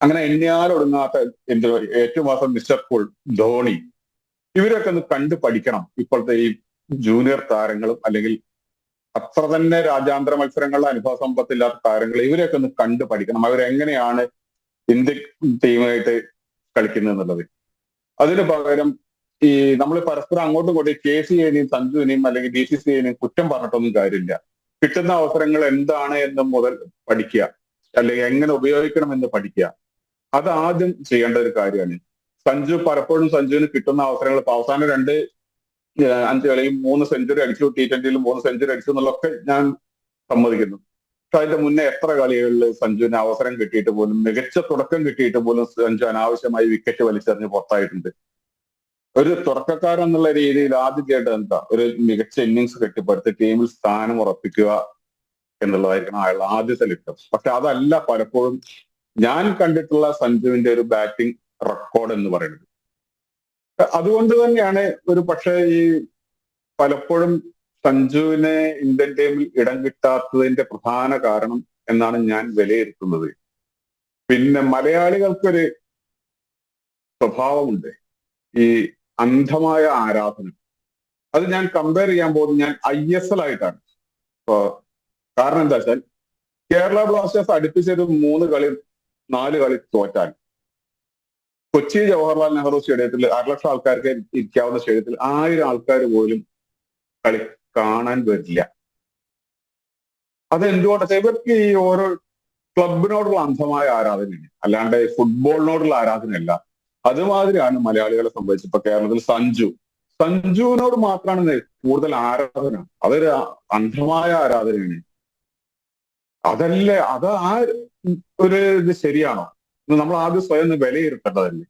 അങ്ങനെ എണ്ണിയാലൊടുങ്ങാത്ത ഏറ്റവും അവസാനം മിസ്റ്റർ കൂൾ, ധോണി, ഇവരൊക്കെ ഒന്ന് കണ്ടു പഠിക്കണം. ഇപ്പോഴത്തെ ഈ ജൂനിയർ താരങ്ങളും അല്ലെങ്കിൽ അത്ര തന്നെ രാജ്യാന്തര മത്സരങ്ങളുടെ അനുഭവ സമ്പത്തില്ലാത്ത താരങ്ങൾ, ഇവരെയൊക്കെ ഒന്ന് കണ്ടു പഠിക്കണം. അവരെങ്ങനെയാണ് ഇന്ത്യൻ ടീമായിട്ട് കളിക്കുന്നത് എന്നുള്ളത്. അതിന് പകരം ഈ നമ്മൾ പരസ്പരം അങ്ങോട്ടും ഇങ്ങോട്ടും KCAനെയും സഞ്ജുവിനെയും അല്ലെങ്കിൽ BCCIനെയും കുറ്റം പറഞ്ഞിട്ടൊന്നും കാര്യമില്ല. കിട്ടുന്ന അവസരങ്ങൾ എന്താണ് എന്ന് മുതൽ പഠിക്കുക, അല്ലെങ്കിൽ എങ്ങനെ ഉപയോഗിക്കണം എന്ന് പഠിക്കുക. അത് ആദ്യം ചെയ്യേണ്ട ഒരു കാര്യമാണ്. പലപ്പോഴും സഞ്ജുവിന് കിട്ടുന്ന അവസരങ്ങൾ അവസാനം 5 കളിയും 3 സെഞ്ചുറി അടിച്ചു, T20യിൽ 3 സെഞ്ചുറി അടിച്ചു എന്നുള്ളതൊക്കെ ഞാൻ സമ്മതിക്കുന്നു. പക്ഷെ അതിന്റെ മുന്നേ എത്ര കളികളിൽ സഞ്ജുവിന് അവസരം കിട്ടിയിട്ട് പോലും, മികച്ച തുടക്കം കിട്ടിയിട്ട് പോലും സഞ്ജു അനാവശ്യമായി വിക്കറ്റ് വലിച്ചെറിഞ്ഞ് പുറത്തായിട്ടുണ്ട്. ഒരു തുടക്കക്കാരൻ എന്നുള്ള രീതിയിൽ ആദ്യം ചെയ്യേണ്ടത് എന്താ, ഒരു മികച്ച ഇന്നിങ്സ് കെട്ടിപ്പടുത്ത് ടീമിൽ സ്ഥാനം ഉറപ്പിക്കുക എന്നുള്ളതായിരിക്കണം അയാളുടെ ആദ്യത്തെ ലക്ഷ്യം. പക്ഷെ അതല്ല പലപ്പോഴും ഞാൻ കണ്ടിട്ടുള്ള സഞ്ജുവിന്റെ ഒരു ബാറ്റിംഗ് റെക്കോർഡ് എന്ന് പറയുന്നത്. അതുകൊണ്ട് തന്നെയാണ് ഒരു പക്ഷേ ഈ പലപ്പോഴും സഞ്ജുവിനെ ഇന്ത്യൻ ടീമിൽ ഇടം കിട്ടാത്തതിന്റെ പ്രധാന കാരണം എന്നാണ് ഞാൻ വിലയിരുത്തുന്നത്. പിന്നെ മലയാളികൾക്കൊരു സ്വഭാവമുണ്ട്, ഈ അന്ധമായ ആരാധന. അത് ഞാൻ കമ്പയർ ചെയ്യാൻ പോകുന്നത് ഞാൻ ISL ആയിട്ടാണ്. കാരണം എന്താ വെച്ചാൽ കേരള ബ്ലാസ്റ്റേഴ്സ് അടുപ്പിച്ചൊരു 4 കളി തോറ്റാൽ കൊച്ചി ജവഹർലാൽ നെഹ്റു സ്റ്റേഡിയത്തിൽ 1,00,000 ആൾക്കാർക്ക് ഇരിക്കാവുന്ന സ്റ്റേഡിയത്തിൽ 1000 ആൾക്കാർ പോലും കളി കാണാൻ വരില്ല. അതെന്തുകൊണ്ടാണ്? ഇവർക്ക് ഈ ഓരോ ക്ലബിനോടുള്ള അന്ധമായ ആരാധനയാണ്, അല്ലാണ്ട് ഫുട്ബോളിനോടുള്ള ആരാധനയല്ല. അതുമാതിരിയാണ് മലയാളികളെ സംബന്ധിച്ച് ഇപ്പൊ കേരളത്തിൽ സഞ്ജുവിനോട് മാത്രമാണ് കൂടുതൽ ആരാധന. അതൊരു അന്ധമായ ആരാധനയാണ്. അതല്ലേ അത് ആ ഒരു ഇത് ശരിയാണോ? നമ്മൾ ആദ്യം സ്വയം വിലയിരുത്തേണ്ടതല്ലേ.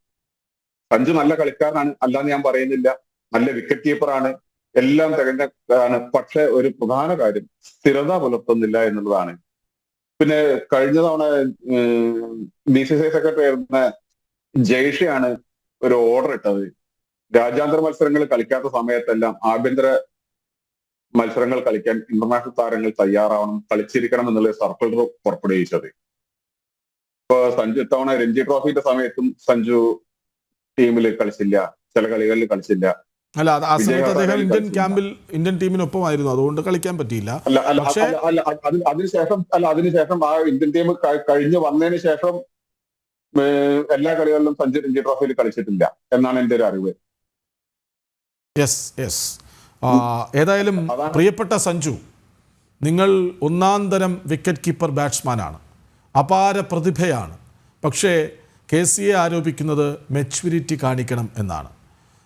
സഞ്ജു നല്ല കളിക്കാരനാണ്, അല്ലാന്ന് ഞാൻ പറയുന്നില്ല. നല്ല വിക്കറ്റ് കീപ്പറാണ്, എല്ലാം തികഞ്ഞാണ്. പക്ഷെ ഒരു പ്രധാന കാര്യം സ്ഥിരത പുലർത്തുന്നില്ല എന്നുള്ളതാണ്. പിന്നെ കഴിഞ്ഞ തവണ BCCI സെക്രട്ടറി ആയിരുന്ന ജയ്ഷയാണ് ഒരു ഓർഡർ ഇട്ടത്, രാജ്യാന്തര മത്സരങ്ങൾ കളിക്കാത്ത സമയത്തെല്ലാം ആഭ്യന്തര മത്സരങ്ങൾ കളിക്കാൻ ഇന്റർനാഷണൽ താരങ്ങൾ തയ്യാറാവണം, കളിച്ചിരിക്കണം എന്നുള്ള സർക്കുലർ പുറപ്പെടുവിച്ചത്. ഇപ്പൊ സഞ്ജു ഇത്തവണ രഞ്ജി ട്രോഫിയുടെ സമയത്തും സഞ്ജു ടീമിൽ കളിച്ചില്ല, ചില കളികളിൽ കളിച്ചില്ല. അല്ല, ആ സമയത്ത് അദ്ദേഹം ഇന്ത്യൻ ടീമിനൊപ്പമായിരുന്നു, അതുകൊണ്ട് കളിക്കാൻ പറ്റിയില്ല. അതിനുശേഷം ആ ഇന്ത്യൻ ടീം കഴിഞ്ഞ് വന്നതിന് ശേഷം എല്ലാ കളികളിലും സഞ്ജു രഞ്ജി ട്രോഫിയിൽ കളിച്ചിട്ടില്ല എന്നാണ് എന്റെ ഒരു അറിവ്. യെസ്. ഏതായാലും പ്രിയപ്പെട്ട സഞ്ജു, നിങ്ങൾ ഒന്നാന്തരം വിക്കറ്റ് കീപ്പർ ബാറ്റ്സ്മാനാണ്, അപാര പ്രതിഭയാണ്. പക്ഷേ KCA ആരോപിക്കുന്നത് മെച്യൂരിറ്റി കാണിക്കണം എന്നാണ്.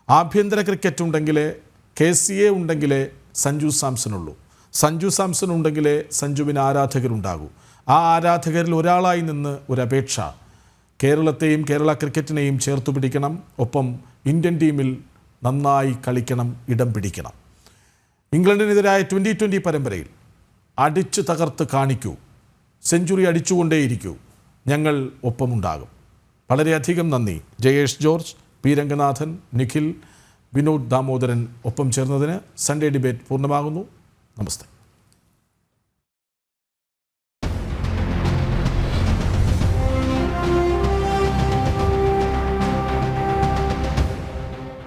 ആഭ്യന്തര ക്രിക്കറ്റ് ഉണ്ടെങ്കിലേ, KCA ഉണ്ടെങ്കിലേ സഞ്ജു സാംസൺ ഉള്ളൂ. സഞ്ജു സാംസൺ ഉണ്ടെങ്കിലേ സഞ്ജുവിന് ആരാധകരുണ്ടാകൂ. ആ ആരാധകരിൽ ഒരാളായി നിന്ന് ഒരപേക്ഷ, കേരളത്തെയും കേരള ക്രിക്കറ്റിനെയും ചേർത്തു പിടിക്കണം. ഒപ്പം ഇന്ത്യൻ ടീമിൽ നന്നായി കളിക്കണം, ഇടം പിടിക്കണം. ഇംഗ്ലണ്ടിനെതിരായ 2020 പരമ്പരയിൽ അടിച്ചു തകർത്ത് കാണിക്കൂ, സെഞ്ചുറി അടിച്ചുകൊണ്ടേയിരിക്കൂ, ഞങ്ങൾ ഒപ്പമുണ്ടാകും. വളരെയധികം നന്ദി ജയേഷ് ജോർജ്, P രംഗനാഥൻ, നിഖിൽ, വിനോദ് ദാമോദരൻ ഒപ്പം ചേർന്നതിന്. സൺഡേ ഡിബേറ്റ് പൂർണ്ണമാകുന്നു. നമസ്തേ.